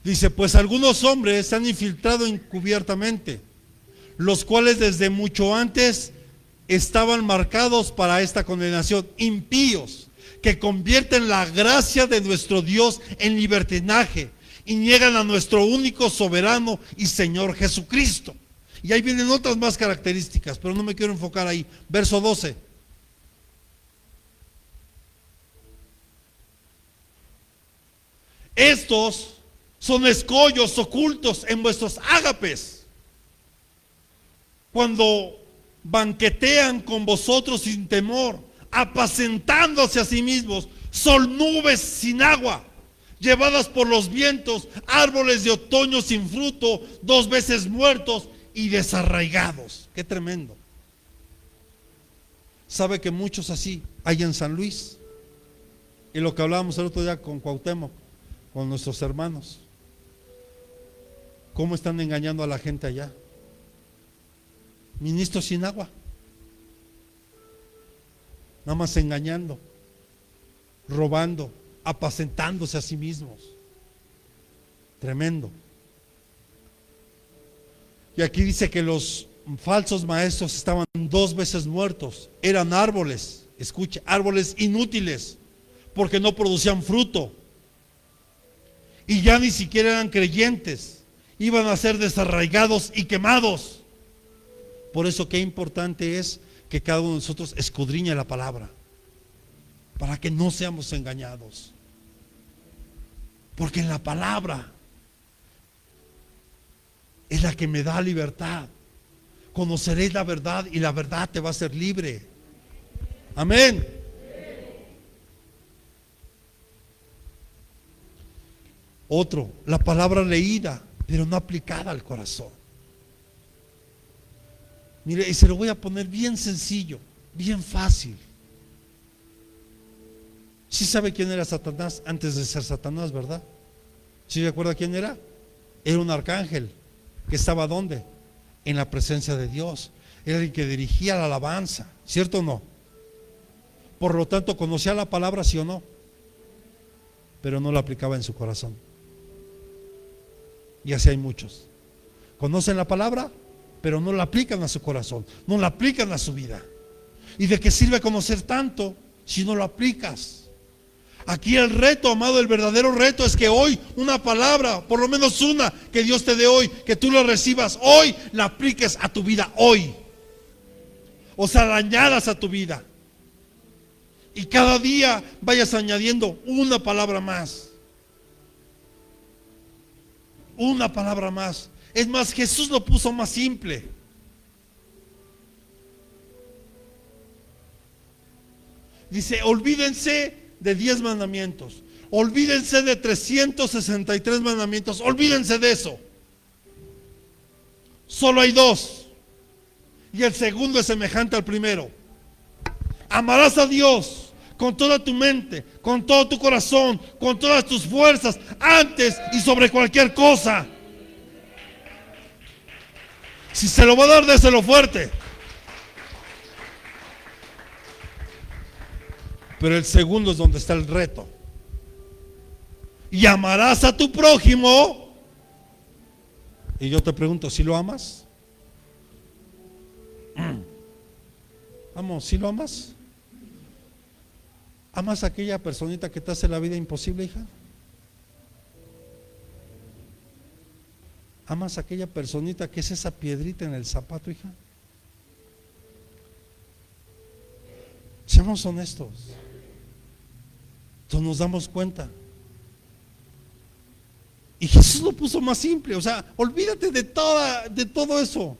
Dice, pues algunos hombres se han infiltrado encubiertamente, los cuales desde mucho antes estaban marcados para esta condenación, impíos, que convierten la gracia de nuestro Dios en libertinaje y niegan a nuestro único soberano y Señor Jesucristo. Y ahí vienen otras más características, pero no me quiero enfocar ahí. Verso 12. Estos son escollos ocultos en vuestros ágapes, cuando banquetean con vosotros sin temor, apacentándose a sí mismos. Son nubes sin agua, llevadas por los vientos, árboles de otoño sin fruto, 2 veces muertos y desarraigados. Qué tremendo. ¿Sabe que muchos así hay en San Luis? Y lo que hablábamos el otro día con Cuauhtémoc, con nuestros hermanos, cómo están engañando a la gente allá. Ministros sin agua, nada más engañando, robando, apacentándose a sí mismos. Tremendo. Y aquí dice que los falsos maestros estaban 2 veces muertos. Eran árboles, escuche, árboles inútiles, porque no producían fruto. Y ya ni siquiera eran creyentes, iban a ser desarraigados y quemados. Por eso qué importante es que cada uno de nosotros escudriñe la palabra, para que no seamos engañados. Porque en la palabra es la que me da libertad. Conoceréis la verdad y la verdad te va a hacer libre. Amén. Otro, la palabra leída, pero no aplicada al corazón. Mire, y se lo voy a poner bien sencillo, bien fácil. ¿Sí sabe quién era Satanás antes de ser Satanás, verdad? ¿Sí recuerda quién era? Era un arcángel que estaba ¿dónde? En la presencia de Dios. Era el que dirigía la alabanza, ¿cierto o no? Por lo tanto, ¿conocía la palabra, sí o no? pero no lo aplicaba en su corazón. Y así hay muchos. Conocen la palabra, pero no la aplican a su corazón, no la aplican a su vida. ¿Y de qué sirve conocer tanto si no lo aplicas? Aquí el reto, amado, el verdadero reto es que hoy una palabra, por lo menos una, que Dios te dé hoy, que tú lo recibas hoy, la apliques a tu vida hoy. O sea, la añadas a tu vida. Y cada día vayas añadiendo una palabra más. Una palabra más. Es más, Jesús lo puso más simple. Dice, olvídense de 10 mandamientos. Olvídense de 363 mandamientos. Olvídense de eso. Solo hay 2. Y el segundo es semejante al primero. Amarás a Dios con toda tu mente, con todo tu corazón, con todas tus fuerzas, antes y sobre cualquier cosa. Si se lo va a dar, déselo fuerte. Pero el segundo es donde está el reto. Y amarás a tu prójimo. Y yo te pregunto, ¿si lo amas? Vamos, ¿si lo amas? ¿Amas a aquella personita que te hace la vida imposible, hija? ¿Amas a aquella personita que es esa piedrita en el zapato, hija? Seamos honestos. Entonces nos damos cuenta. Y Jesús lo puso más simple. O sea, olvídate de todo eso.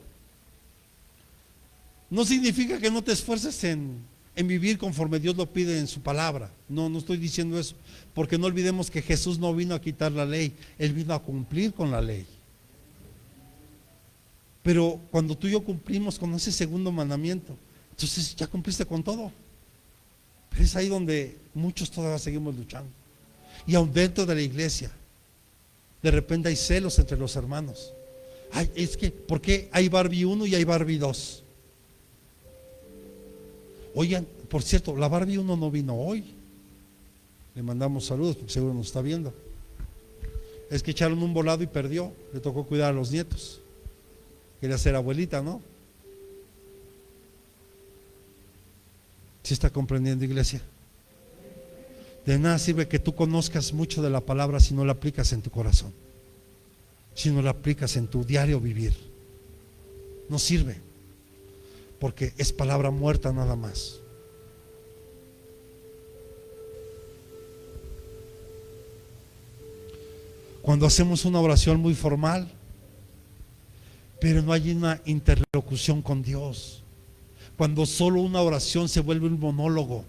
No significa que no te esfuerces en vivir conforme Dios lo pide en su palabra. No estoy diciendo eso. Porque no olvidemos que Jesús no vino a quitar la ley. Él vino a cumplir con la ley. Pero cuando tú y yo cumplimos con ese segundo mandamiento, entonces ya cumpliste con todo. Pero es ahí donde muchos todavía seguimos luchando. Y aún dentro de la iglesia, de repente hay celos entre los hermanos. Ay, es que, ¿por qué hay Barbie 1 y hay Barbie 2? Oigan, por cierto, la Barbie 1 no vino hoy. Le mandamos saludos porque seguro nos está viendo. Es que echaron un volado y perdió. Le tocó cuidar a los nietos. Quería ser abuelita, ¿no? ¿Sí está comprendiendo, iglesia? De nada sirve que tú conozcas mucho de la palabra si no la aplicas en tu corazón, si no la aplicas en tu diario vivir. No sirve, porque es palabra muerta nada más. Cuando hacemos una oración muy formal, pero no hay una interlocución con Dios, cuando solo una oración se vuelve un monólogo,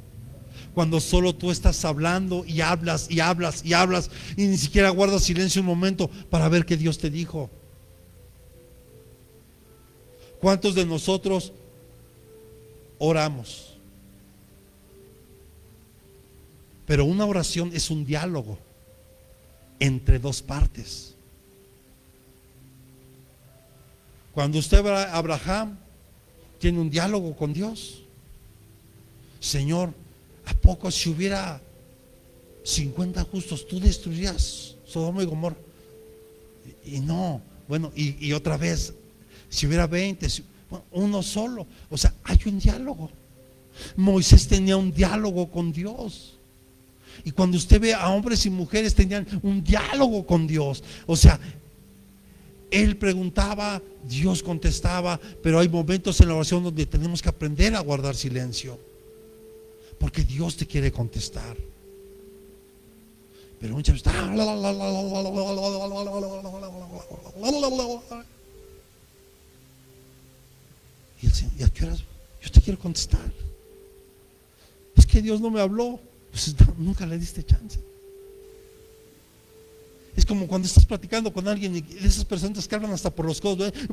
cuando solo tú estás hablando y hablas y hablas y hablas y ni siquiera guardas silencio un momento para ver qué Dios te dijo. ¿Cuántos de nosotros oramos? Pero una oración es un diálogo entre dos partes. Cuando usted ve a Abraham, tiene un diálogo con Dios. Señor, ¿a poco si hubiera 50 justos, tú destruirías Sodoma y Gomorra? Y no, bueno, y otra vez, si hubiera 20, uno solo. O sea, hay un diálogo. Moisés tenía un diálogo con Dios. Y cuando usted ve a hombres y mujeres, tenían un diálogo con Dios. O sea, él preguntaba, Dios contestaba. Pero hay momentos en la oración donde tenemos que aprender a guardar silencio, porque Dios te quiere contestar. Pero muchas veces y el Señor, ¿y a qué horas? Yo te quiero contestar. Es que Dios no me habló. Pues nunca le diste chance. Es como cuando estás platicando con alguien y de esas personas que hablan hasta por los codos, ¿eh?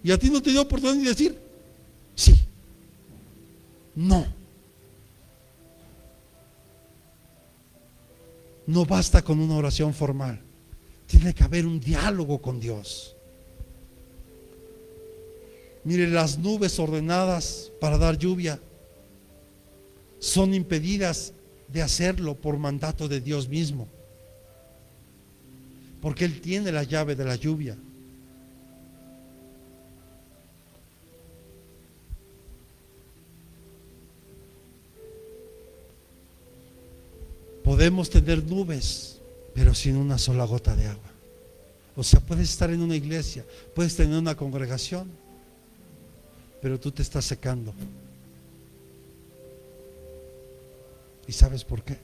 Y a ti no te dio oportunidad de decir sí, no. No basta con una oración formal. Tiene que haber un diálogo con Dios. Mire, las nubes ordenadas para dar lluvia son impedidas de hacerlo por mandato de Dios mismo, porque Él tiene la llave de la lluvia. Podemos tener nubes, pero sin una sola gota de agua. O sea, puedes estar en una iglesia, puedes tener una congregación, pero tú te estás secando. ¿Y sabes por qué?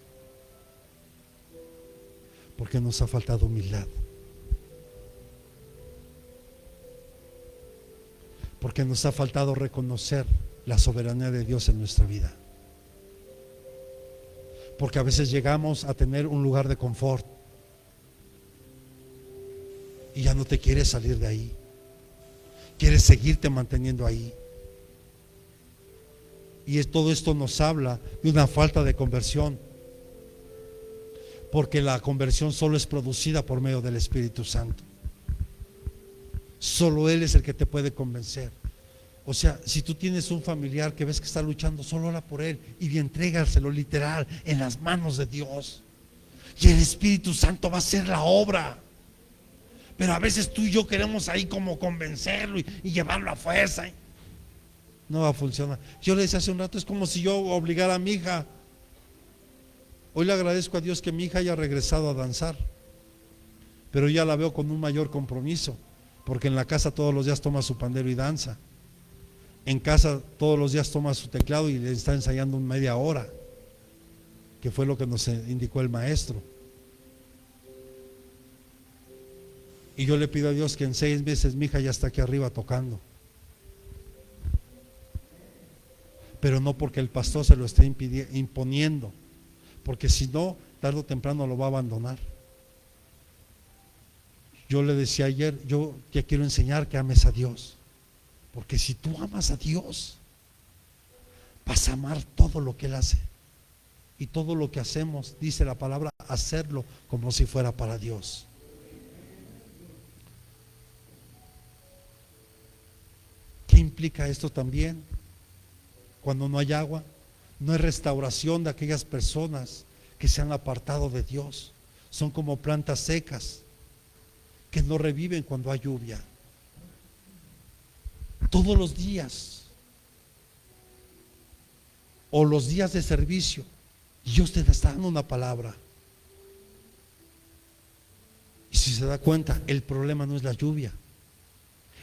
Porque nos ha faltado humildad. Porque nos ha faltado reconocer la soberanía de Dios en nuestra vida. Porque a veces llegamos a tener un lugar de confort y ya no te quieres salir de ahí. Quieres seguirte manteniendo ahí. Y todo esto nos habla de una falta de conversión, porque la conversión solo es producida por medio del Espíritu Santo. Solo Él es el que te puede convencer. O sea, si tú tienes un familiar que ves que está luchando, solo ora por él y entrégaselo literal en las manos de Dios, y el Espíritu Santo va a hacer la obra. Pero a veces tú y yo queremos ahí como convencerlo y llevarlo a fuerza. No va a funcionar. Yo le decía hace un rato, es como si yo obligara a mi hija. Hoy le agradezco a Dios que mi hija haya regresado a danzar, pero ya la veo con un mayor compromiso, porque en la casa todos los días toma su pandero y danza. En casa todos los días toma su teclado y le está ensayando media hora, que fue lo que nos indicó el maestro. Y yo le pido a Dios que en 6 meses mi hija ya está aquí arriba tocando. Pero no porque el pastor se lo esté imponiendo, porque si no, tarde o temprano lo va a abandonar. Yo le decía ayer, yo te quiero enseñar que ames a Dios, porque si tú amas a Dios, vas a amar todo lo que Él hace. Y todo lo que hacemos, dice la palabra, hacerlo como si fuera para Dios. ¿Qué implica esto también? Cuando no hay agua, no hay restauración de aquellas personas que se han apartado de Dios. Son como plantas secas que no reviven cuando hay lluvia. Todos los días, o los días de servicio, Dios te está dando una palabra. Y si se da cuenta, el problema no es la lluvia,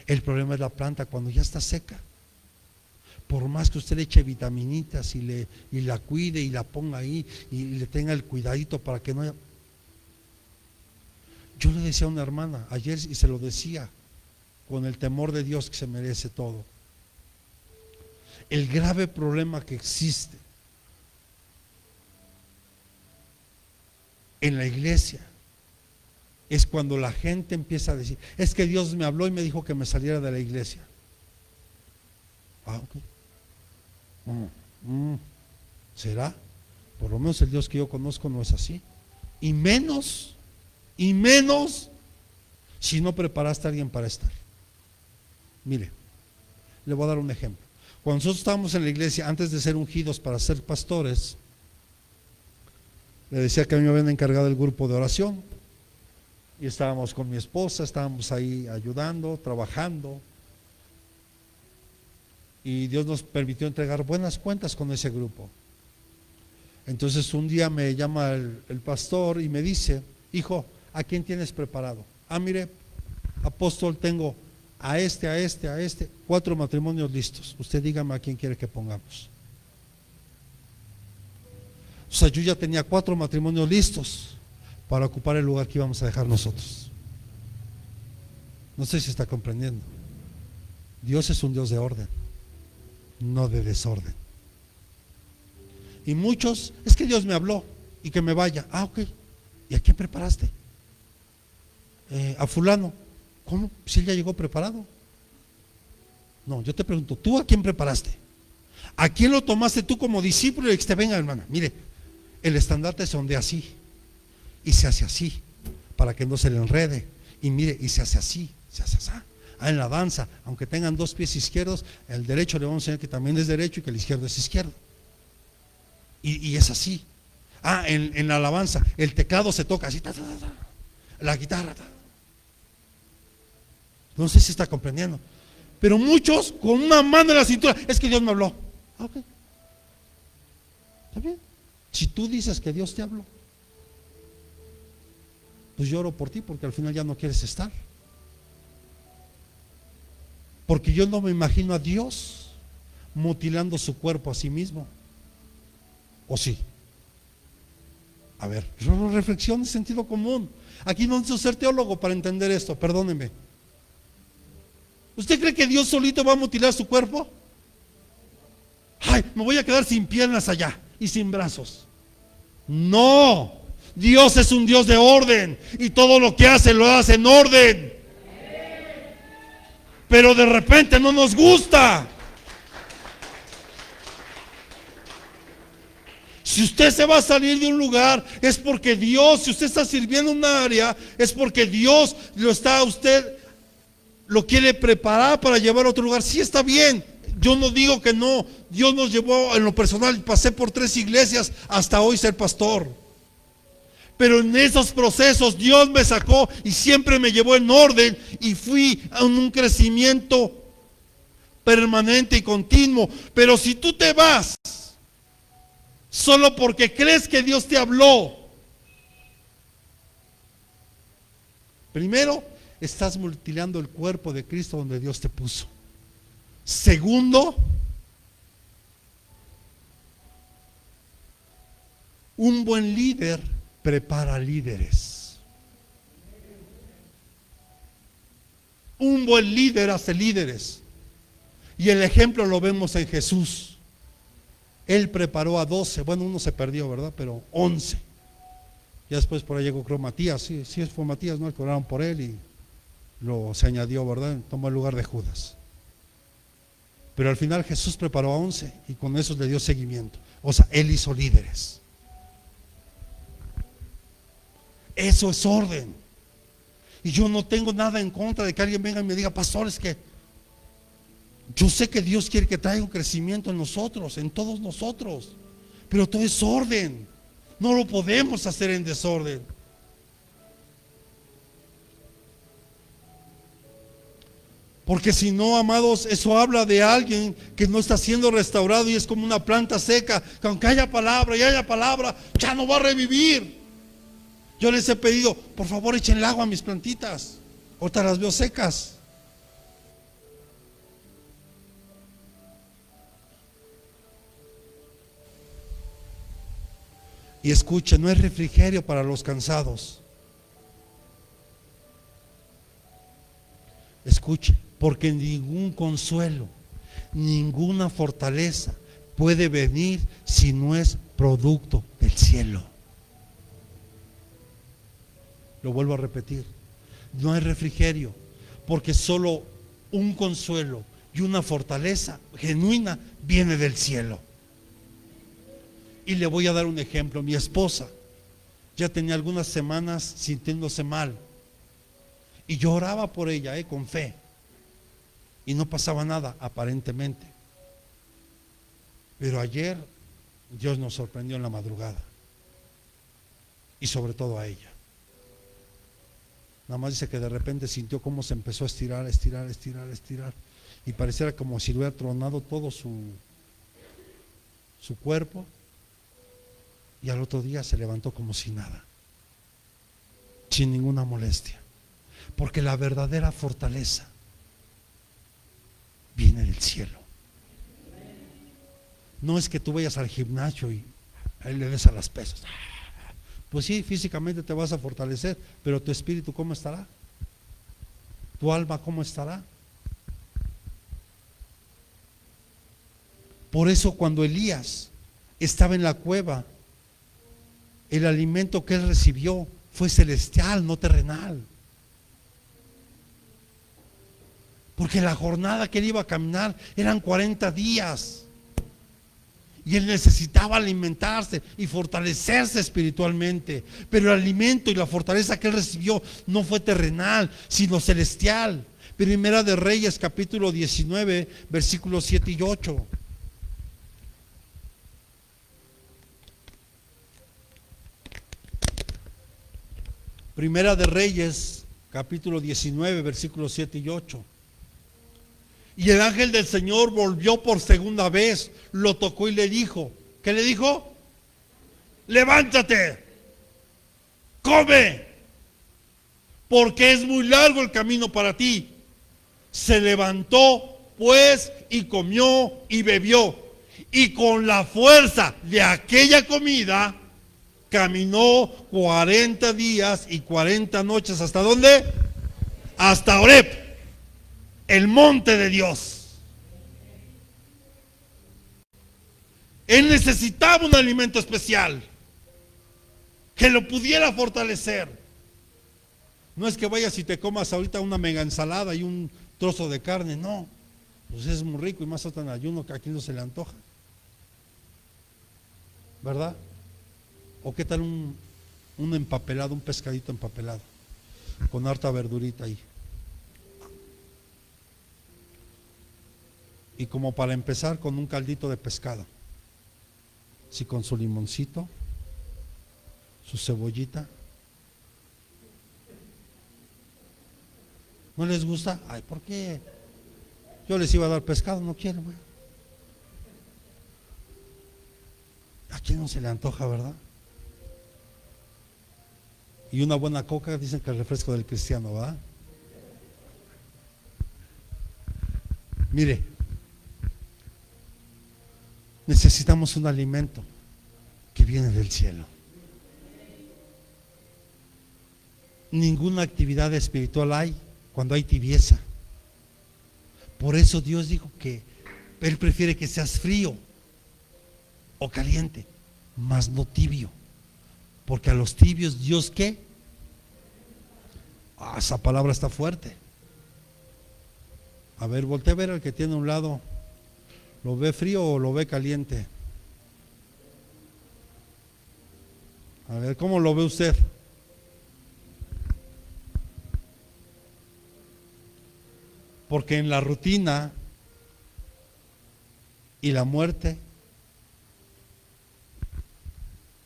el problema es la planta cuando ya está seca. Por más que usted le eche vitaminitas y la cuide y la ponga ahí y le tenga el cuidadito para que no haya. Yo le decía a una hermana ayer, y se lo decía con el temor de Dios que se merece todo, el grave problema que existe en la iglesia es cuando la gente empieza a decir, es que Dios me habló y me dijo que me saliera de la iglesia. Ok. ¿Será? Por lo menos el Dios que yo conozco no es así. Y menos si no preparaste a alguien para estar. Mire, le voy a dar un ejemplo. Cuando nosotros estábamos en la iglesia, antes de ser ungidos para ser pastores, le decía que a mí me habían encargado el grupo de oración, y estábamos con mi esposa, estábamos ahí ayudando, trabajando, y Dios nos permitió entregar buenas cuentas con ese grupo. Entonces un día me llama el pastor y me dice, hijo, ¿a quién tienes preparado? Mire, apóstol, tengo a este, 4 matrimonios listos. Usted dígame a quién quiere que pongamos. O sea, yo ya tenía 4 matrimonios listos para ocupar el lugar que íbamos a dejar nosotros. No sé si está comprendiendo. Dios es un Dios de orden, no de desorden. Y muchos, es que Dios me habló y que me vaya. Ok. ¿Y a quién preparaste? A fulano. ¿Cómo? Si él ya llegó preparado. No, yo te pregunto, ¿tú a quién preparaste? ¿A quién lo tomaste tú como discípulo y dijiste, venga hermana, mire, el estandarte se ondea así y se hace así para que no se le enrede, y mire, y se hace así, se hace así. En la danza, aunque tengan 2 pies izquierdos, el derecho le vamos a enseñar que también es derecho y que el izquierdo es izquierdo. Y es así. En la alabanza, el teclado se toca así, la guitarra. No sé si está comprendiendo. Pero muchos con una mano en la cintura, es que Dios me habló. Ok. Está bien. Si tú dices que Dios te habló, pues yo oro por ti, porque al final ya no quieres estar. Porque yo no me imagino a Dios mutilando su cuerpo a sí mismo. ¿O sí? A ver, reflexión de sentido común. Aquí no necesito ser teólogo para entender esto, perdóneme. ¿Usted cree que Dios solito va a mutilar su cuerpo? Ay, me voy a quedar sin piernas allá y sin brazos. No, Dios es un Dios de orden y todo lo que hace lo hace en orden. Pero de repente no nos gusta. Si usted se va a salir de un lugar, es porque Dios, si usted está sirviendo en un área, es porque Dios lo quiere preparar para llevar a otro lugar. Sí, está bien, yo no digo que no. Dios nos llevó, en lo personal, pasé por 3 iglesias hasta hoy ser pastor. Pero en esos procesos Dios me sacó y siempre me llevó en orden y fui a un crecimiento permanente y continuo. Pero si tú te vas solo porque crees que Dios te habló, primero, estás mutilando el cuerpo de Cristo donde Dios te puso. Segundo, un buen líder prepara líderes. Un buen líder hace líderes. Y el ejemplo lo vemos en Jesús. Él preparó a 12, bueno, uno se perdió, ¿verdad? Pero 11. Ya después por ahí llegó, creo, Matías, sí fue Matías, ¿no? El que oraron por él y se añadió, ¿verdad? Tomó el lugar de Judas. Pero al final Jesús preparó a 11 y con eso le dio seguimiento. O sea, Él hizo líderes. Eso es orden. Y yo no tengo nada en contra de que alguien venga y me diga, pastor, es que yo sé que Dios quiere que traiga un crecimiento en nosotros, en todos nosotros. Pero todo es orden. No lo podemos hacer en desorden. Porque si no, amados, eso habla de alguien que no está siendo restaurado y es como una planta seca, que aunque haya palabra y haya palabra, ya no va a revivir. Yo les he pedido, por favor, echen el agua a mis plantitas. Ahorita las veo secas. Y escuchen, no es refrigerio para los cansados. Escuche, porque ningún consuelo, ninguna fortaleza puede venir si no es producto del cielo. Lo vuelvo a repetir, no hay refrigerio, porque solo un consuelo y una fortaleza genuina viene del cielo. Y le voy a dar un ejemplo. Mi esposa ya tenía algunas semanas sintiéndose mal y yo oraba por ella, con fe, y no pasaba nada aparentemente. Pero ayer Dios nos sorprendió en la madrugada, y sobre todo a ella. Nada más dice que de repente sintió cómo se empezó a estirar, y pareciera como si le hubiera tronado todo su cuerpo, y al otro día se levantó como si nada, sin ninguna molestia. Porque la verdadera fortaleza viene del cielo. No es que tú vayas al gimnasio y ahí le des a las pesas. Pues sí, físicamente te vas a fortalecer, pero tu espíritu, ¿cómo estará? ¿Tu alma cómo estará? Por eso cuando Elías estaba en la cueva, el alimento que él recibió fue celestial, no terrenal. Porque la jornada que él iba a caminar eran 40 días. Y él necesitaba alimentarse y fortalecerse espiritualmente. Pero el alimento y la fortaleza que él recibió no fue terrenal, sino celestial. Primera de Reyes, capítulo 19, versículos 7 y 8. Primera de Reyes, capítulo 19, versículos 7 y 8. Y el ángel del Señor volvió por segunda vez, lo tocó y le dijo, ¿qué le dijo? Levántate, come, porque es muy largo el camino para ti. Se levantó pues y comió y bebió, y con la fuerza de aquella comida caminó 40 días y 40 noches. ¿Hasta dónde? Hasta Horeb, el monte de Dios. Él necesitaba un alimento especial que lo pudiera fortalecer. No es que vayas y te comas ahorita una mega ensalada y un trozo de carne, no. Pues es muy rico y más en ayuno, que aquí no se le antoja, ¿verdad? O qué tal un empapelado, un pescadito empapelado con harta verdurita ahí. Y como para empezar, con un caldito de pescado, sí, con su limoncito, su cebollita. ¿No les gusta? Ay, ¿por qué? Yo les iba a dar pescado, no quiero, güey. ¿A quién no se le antoja, verdad? Y una buena coca, dicen que el refresco del cristiano, ¿verdad? Mire, necesitamos un alimento que viene del cielo. Ninguna actividad espiritual hay cuando hay tibieza. Por eso Dios dijo que Él prefiere que seas frío o caliente, mas no tibio. Porque a los tibios, ¿Dios qué? Esa palabra está fuerte. A ver, voltea a ver al que tiene a un lado. ¿Lo ve frío o lo ve caliente? A ver, ¿cómo lo ve usted? Porque en la rutina y la muerte,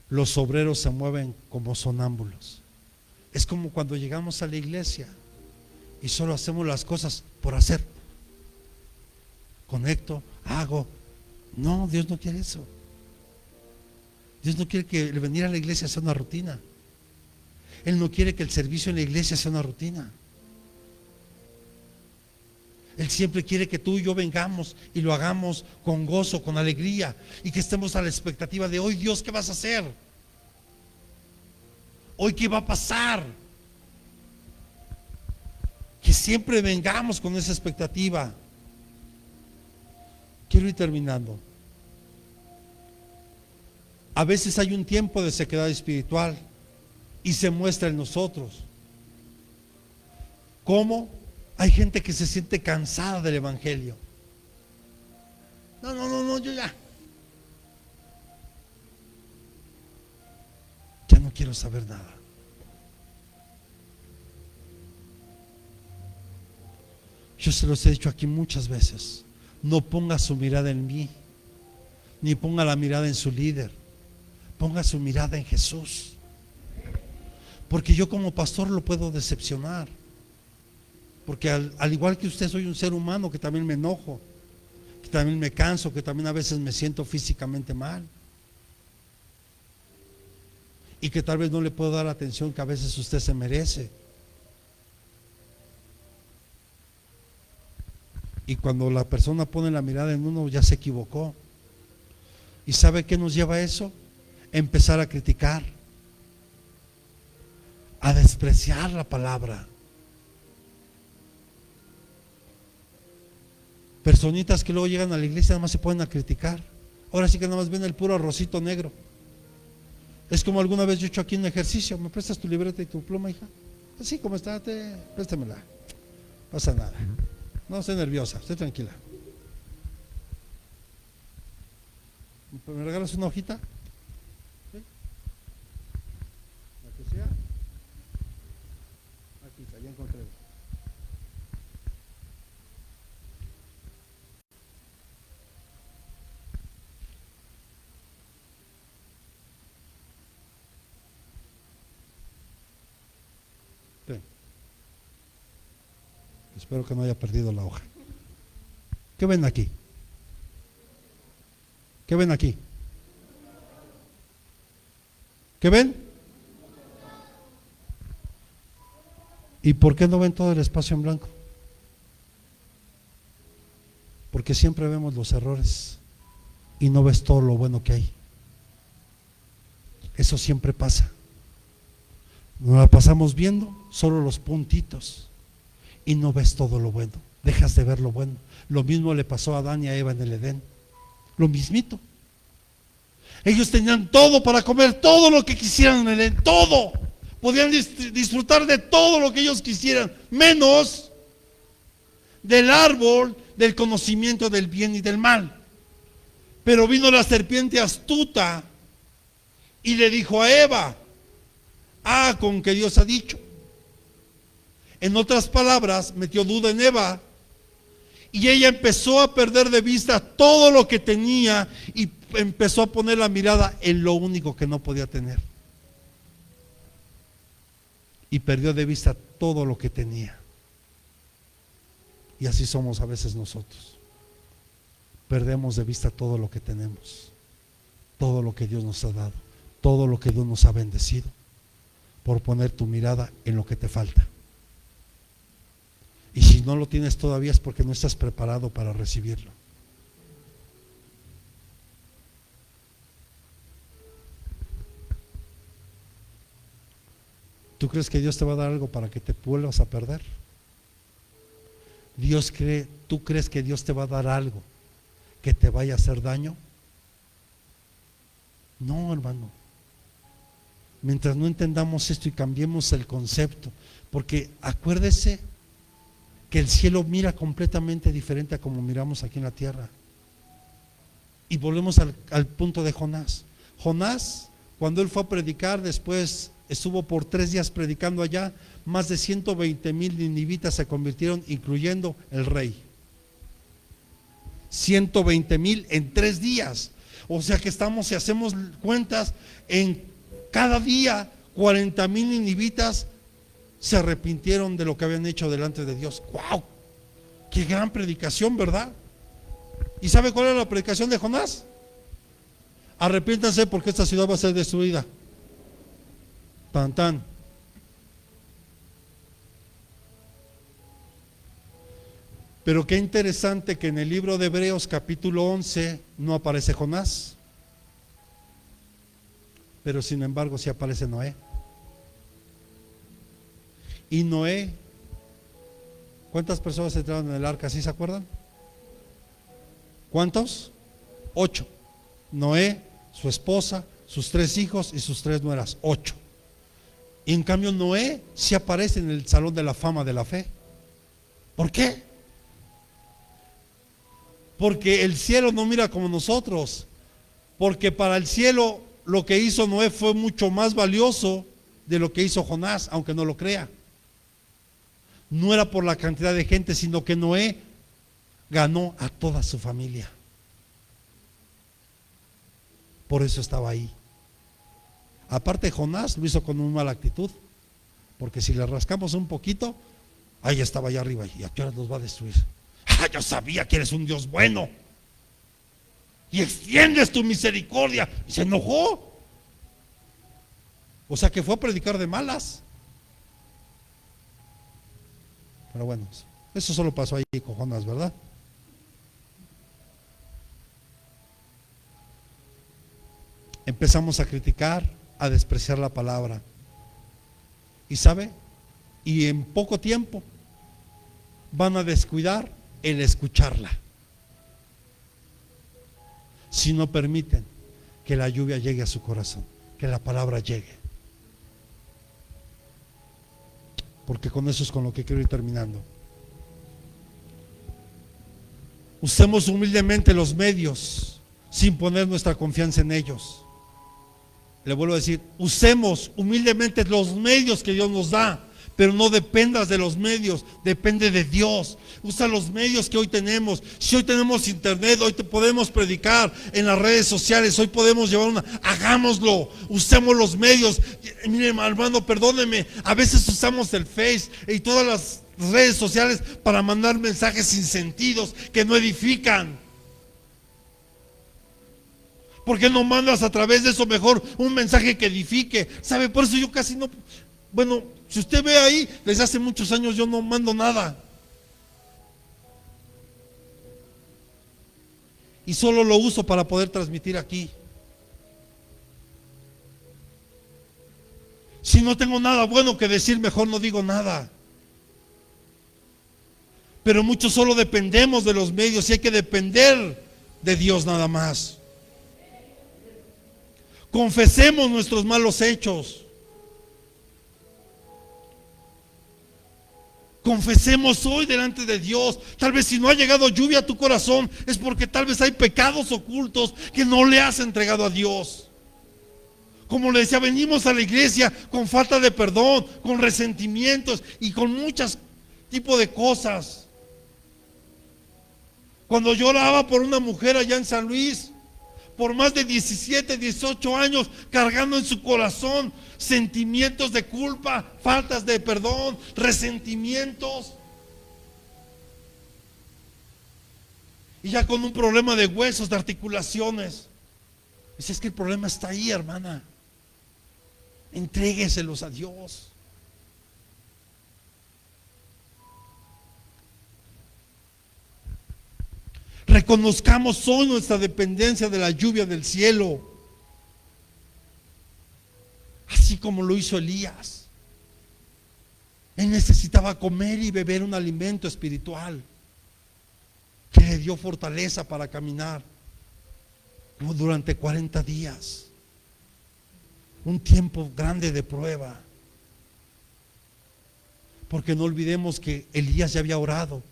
los obreros se mueven como sonámbulos. Es como cuando llegamos a la iglesia y solo hacemos las cosas por hacer. Conecto, hago. No, Dios no quiere eso. Dios no quiere que el venir a la iglesia sea una rutina. Él no quiere que el servicio en la iglesia sea una rutina. Él siempre quiere que tú y yo vengamos y lo hagamos con gozo, con alegría, y que estemos a la expectativa de hoy, Dios, ¿qué vas a hacer? Hoy, ¿qué va a pasar? Que siempre vengamos con esa expectativa. Quiero ir terminando. A veces hay un tiempo de sequedad espiritual y se muestra en nosotros. ¿Cómo? Hay gente que se siente cansada del evangelio. No, yo ya no quiero saber nada. Yo se los he dicho aquí muchas veces. No ponga su mirada en mí, ni ponga la mirada en su líder. Ponga su mirada en Jesús. Porque yo como pastor lo puedo decepcionar. Porque al igual que usted, soy un ser humano que también me enojo, que también me canso, que también a veces me siento físicamente mal. Y que tal vez no le puedo dar la atención que a veces usted se merece. Y cuando la persona pone la mirada en uno, ya se equivocó. ¿Y sabe qué nos lleva a eso? Empezar a criticar, a despreciar la palabra. Personitas que luego llegan a la iglesia nada más se ponen a criticar. Ahora sí que nada más ven el puro arrocito negro. Es como alguna vez yo he hecho aquí un ejercicio. ¿Me prestas tu libreta y tu pluma, hija? Así como está, préstamela. No pasa nada. No esté nerviosa, esté tranquila. ¿Me regalas una hojita? ¿Sí? La que sea. Aquí está, ya encontré. Sí. Espero que no haya perdido la hoja. ¿Qué ven aquí? ¿Qué ven aquí? ¿Qué ven? ¿Y por qué no ven todo el espacio en blanco? Porque siempre vemos los errores y no ves todo lo bueno que hay. Eso siempre pasa. Nos la pasamos viendo solo los puntitos y no ves todo lo bueno. Dejas de ver lo bueno. Lo mismo le pasó a Adán y a Eva en el Edén. Lo mismito. Ellos tenían todo para comer todo lo que quisieran en el Edén, todo. Podían disfrutar de todo lo que ellos quisieran, menos del árbol del conocimiento del bien y del mal. Pero vino la serpiente astuta y le dijo a Eva: con que Dios ha dicho. En otras palabras, metió duda en Eva y ella empezó a perder de vista todo lo que tenía y empezó a poner la mirada en lo único que no podía tener. Y perdió de vista todo lo que tenía. Y así somos a veces nosotros. Perdemos de vista todo lo que tenemos, todo lo que Dios nos ha dado, todo lo que Dios nos ha bendecido, por poner tu mirada en lo que te falta. Y si no lo tienes todavía es porque no estás preparado para recibirlo. ¿Tú crees que Dios te va a dar algo para que te vuelvas a perder? ¿Tú crees que Dios te va a dar algo que te vaya a hacer daño? No, hermano. Mientras no entendamos esto y cambiemos el concepto, porque acuérdese que el cielo mira completamente diferente a como miramos aquí en la tierra. Y volvemos al punto de Jonás. Jonás, cuando él fue a predicar, después estuvo por 3 días predicando allá, más de 120,000 ninivitas se convirtieron, incluyendo el rey. 120,000 en 3 días. O sea que estamos, si hacemos cuentas, en cada día 40,000 ninivitas se arrepintieron de lo que habían hecho delante de Dios. ¡Wow! ¡Qué gran predicación!, ¿verdad? ¿Y sabe cuál era la predicación de Jonás? Arrepiéntanse porque esta ciudad va a ser destruida. Tan tan. Pero qué interesante que en el libro de Hebreos capítulo 11 no aparece Jonás, pero sin embargo sí aparece Noé. Y Noé, ¿cuántas personas entraron en el arca? ¿Sí se acuerdan? ¿Cuántos? 8. Noé, su esposa, sus 3 hijos y sus 3 nueras. 8. Y en cambio Noé sí aparece en el salón de la fama de la fe. ¿Por qué? Porque el cielo no mira como nosotros. Porque para el cielo lo que hizo Noé fue mucho más valioso de lo que hizo Jonás, aunque no lo crea. No era por la cantidad de gente, sino que Noé ganó a toda su familia. Por eso estaba ahí. Aparte, Jonás lo hizo con una mala actitud, porque si le rascamos un poquito, ahí estaba allá arriba. ¿Y a qué hora nos va a destruir? Yo sabía que eres un Dios bueno y extiendes tu misericordia. Y se enojó. O sea que fue a predicar de malas. Pero bueno, eso solo pasó ahí con Jonás, ¿verdad? Empezamos a criticar, a despreciar la palabra. ¿Y sabe? Y en poco tiempo van a descuidar el escucharla, si no permiten que la lluvia llegue a su corazón, que la palabra llegue. Porque con eso es con lo que quiero ir terminando. Usemos humildemente los medios sin poner nuestra confianza en ellos. Le vuelvo a decir, usemos humildemente los medios que Dios nos da, Pero no dependas de los medios, depende de Dios. Usa los medios que hoy tenemos. Si hoy tenemos internet, hoy te podemos predicar en las redes sociales, hoy podemos llevar hagámoslo, usemos los medios. Mire, hermano, perdóneme, a veces usamos el Face y todas las redes sociales para mandar mensajes sin sentidos que no edifican. ¿Por qué no mandas a través de eso mejor un mensaje que edifique? ¿Sabe? Por eso yo casi no... Bueno, si usted ve ahí, desde hace muchos años yo no mando nada. Y solo lo uso para poder transmitir aquí. Si no tengo nada bueno que decir, mejor no digo nada. Pero muchos solo dependemos de los medios y hay que depender de Dios nada más. Confesemos nuestros malos hechos. Confesemos hoy delante de Dios. Tal vez si no ha llegado lluvia a tu corazón, es porque tal vez hay pecados ocultos que no le has entregado a Dios. Como le decía, venimos a la iglesia con falta de perdón, con resentimientos y con muchos tipos de cosas. Cuando yo oraba por una mujer allá en San Luis, por más de 17, 18 años, cargando en su corazón sentimientos de culpa, faltas de perdón, resentimientos. Y ya con un problema de huesos, de articulaciones. Dice, es que el problema está ahí, hermana. Entrégueselos a Dios. Reconozcamos hoy nuestra dependencia de la lluvia del cielo, así como lo hizo Elías. Él necesitaba comer y beber un alimento espiritual que le dio fortaleza para caminar durante 40 días, un tiempo grande de prueba. Porque no olvidemos que Elías ya había orado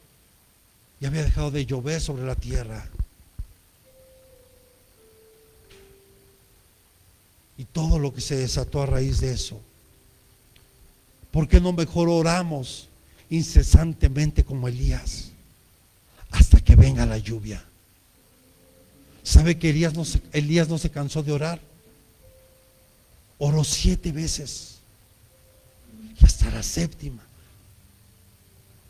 y había dejado de llover sobre la tierra. Y todo lo que se desató a raíz de eso. ¿Por qué no mejor oramos incesantemente como Elías hasta que venga la lluvia? ¿Sabe que Elías no se cansó de orar? Oró 7 veces y hasta la séptima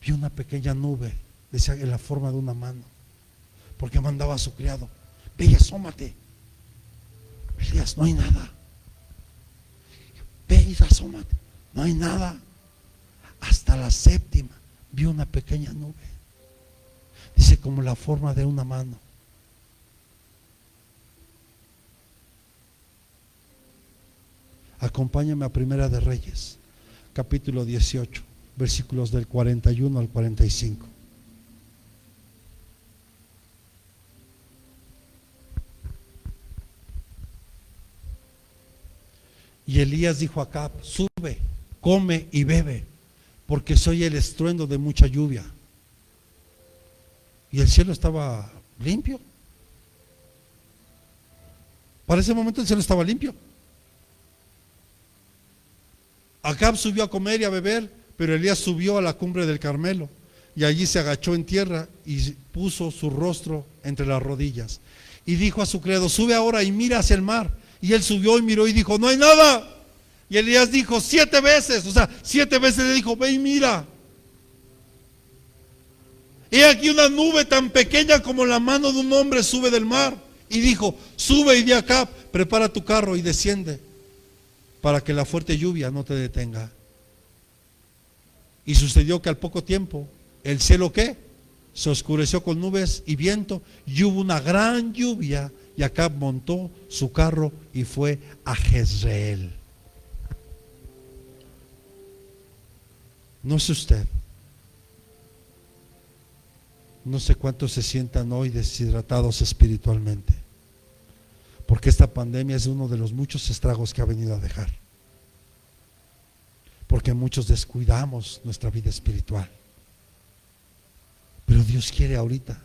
vio una pequeña nube, decía, en la forma de una mano, porque mandaba a su criado, ve y asómate. Elías, no hay nada. Ve y asómate, no hay nada. Hasta la séptima vio una pequeña nube, dice, como la forma de una mano. Acompáñame a Primera de Reyes, capítulo 18, versículos del 41 al 45. Y Elías dijo a Acab, sube, come y bebe, porque soy el estruendo de mucha lluvia. Y el cielo estaba limpio. Para ese momento el cielo estaba limpio. Acab subió a comer y a beber, pero Elías subió a la cumbre del Carmelo y allí se agachó en tierra y puso su rostro entre las rodillas. Y dijo a su criado, sube ahora y mira hacia el mar. Y él subió y miró y dijo, no hay nada. Y Elías dijo 7 veces, o sea, 7 veces le dijo, ve y mira. He aquí una nube tan pequeña como la mano de un hombre sube del mar. Y dijo, sube y di a Acab, prepara tu carro y desciende, para que la fuerte lluvia no te detenga. Y sucedió que al poco tiempo, el cielo ¿qué? Se oscureció con nubes y viento, y hubo una gran lluvia, y Acab montó su carro y fue a Jezreel. No sé usted, no sé cuántos se sientan hoy deshidratados espiritualmente, porque esta pandemia es uno de los muchos estragos que ha venido a dejar, porque muchos descuidamos nuestra vida espiritual. Pero Dios quiere ahorita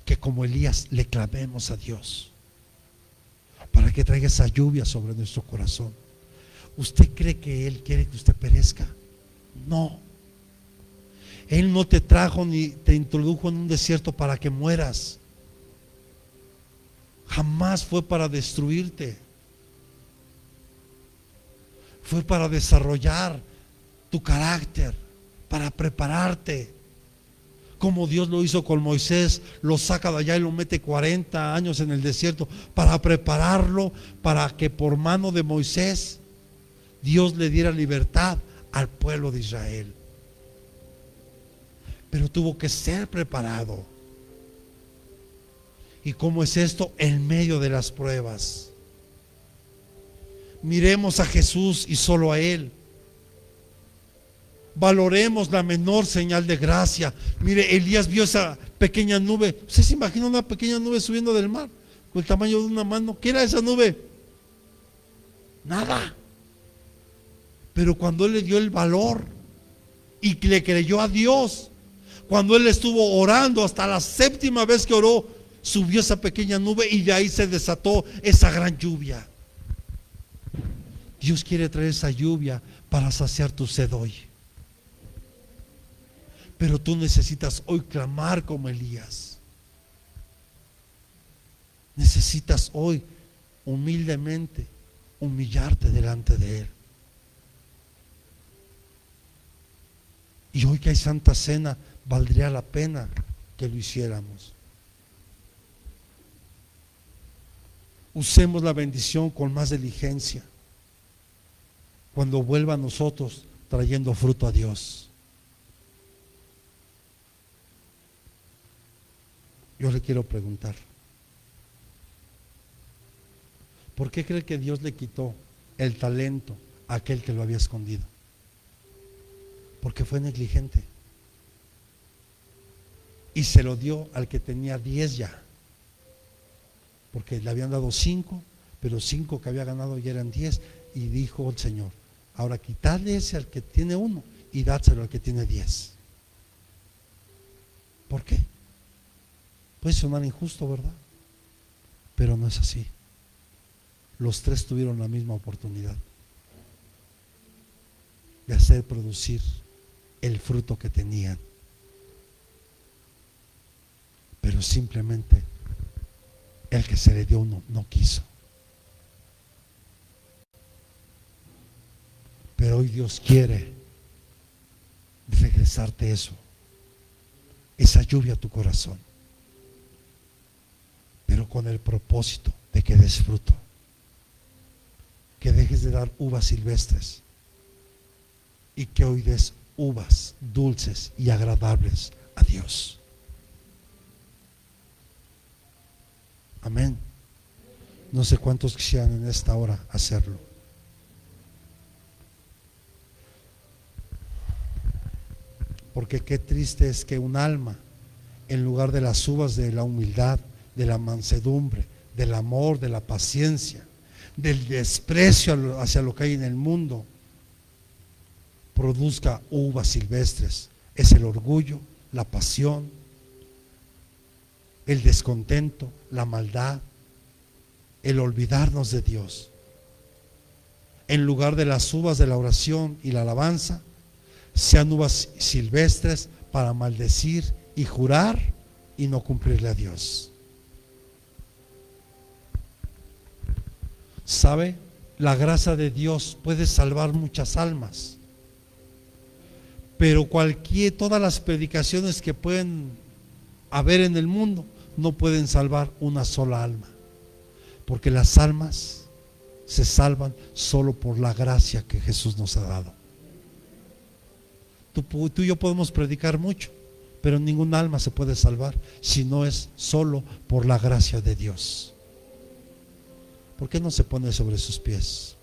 que como Elías le clamemos a Dios para que traiga esa lluvia sobre nuestro corazón. ¿Usted cree que Él quiere que usted perezca? No. Él no te trajo ni te introdujo en un desierto para que mueras. Jamás fue para destruirte. Fue para desarrollar tu carácter, para prepararte. Como Dios lo hizo con Moisés, lo saca de allá y lo mete 40 años en el desierto para prepararlo, para que por mano de Moisés Dios le diera libertad al pueblo de Israel. Pero tuvo que ser preparado. ¿Y cómo es esto? En medio de las pruebas. Miremos a Jesús y solo a Él. Valoremos la menor señal de gracia. Mire, Elías vio esa pequeña nube. ¿Usted se imagina una pequeña nube subiendo del mar con el tamaño de una mano? ¿Qué era esa nube? Nada. Pero cuando él le dio el valor y le creyó a Dios, cuando él estuvo orando hasta la 7ª vez que oró, subió esa pequeña nube y de ahí se desató esa gran lluvia. Dios quiere traer esa lluvia para saciar tu sed hoy. Pero tú necesitas hoy clamar como Elías. Necesitas hoy humildemente humillarte delante de Él. Y hoy que hay Santa Cena, valdría la pena que lo hiciéramos. Usemos la bendición con más diligencia cuando vuelva a nosotros trayendo fruto a Dios. Yo le quiero preguntar, ¿por qué cree que Dios le quitó el talento a aquel que lo había escondido? Porque fue negligente. Y se lo dio al que tenía 10 ya. Porque le habían dado 5, pero 5 que había ganado ya eran 10. Y dijo el Señor, ahora quitadle ese al que tiene 1 y dádselo al que tiene 10. ¿Por qué? Puede sonar injusto, ¿verdad? Pero no es así. Los 3 tuvieron la misma oportunidad de hacer producir el fruto que tenían. Pero simplemente el que se le dio 1 no quiso. Pero hoy Dios quiere regresarte eso, esa lluvia a tu corazón, pero con el propósito de que des fruto, que dejes de dar uvas silvestres y que hoy des uvas dulces y agradables a Dios. Amén. No sé cuántos quisieran en esta hora hacerlo. Porque qué triste es que un alma, en lugar de las uvas de la humildad, de la mansedumbre, del amor, de la paciencia, del desprecio hacia lo que hay en el mundo, produzca uvas silvestres. Es el orgullo, la pasión, el descontento, la maldad, el olvidarnos de Dios. En lugar de las uvas de la oración y la alabanza, sean uvas silvestres para maldecir y jurar y no cumplirle a Dios. ¿Sabe? La gracia de Dios puede salvar muchas almas, pero todas las predicaciones que pueden haber en el mundo no pueden salvar una sola alma, porque las almas se salvan solo por la gracia que Jesús nos ha dado. Tú y yo podemos predicar mucho, pero ningún alma se puede salvar si no es solo por la gracia de Dios. ¿Por qué no se pone sobre sus pies?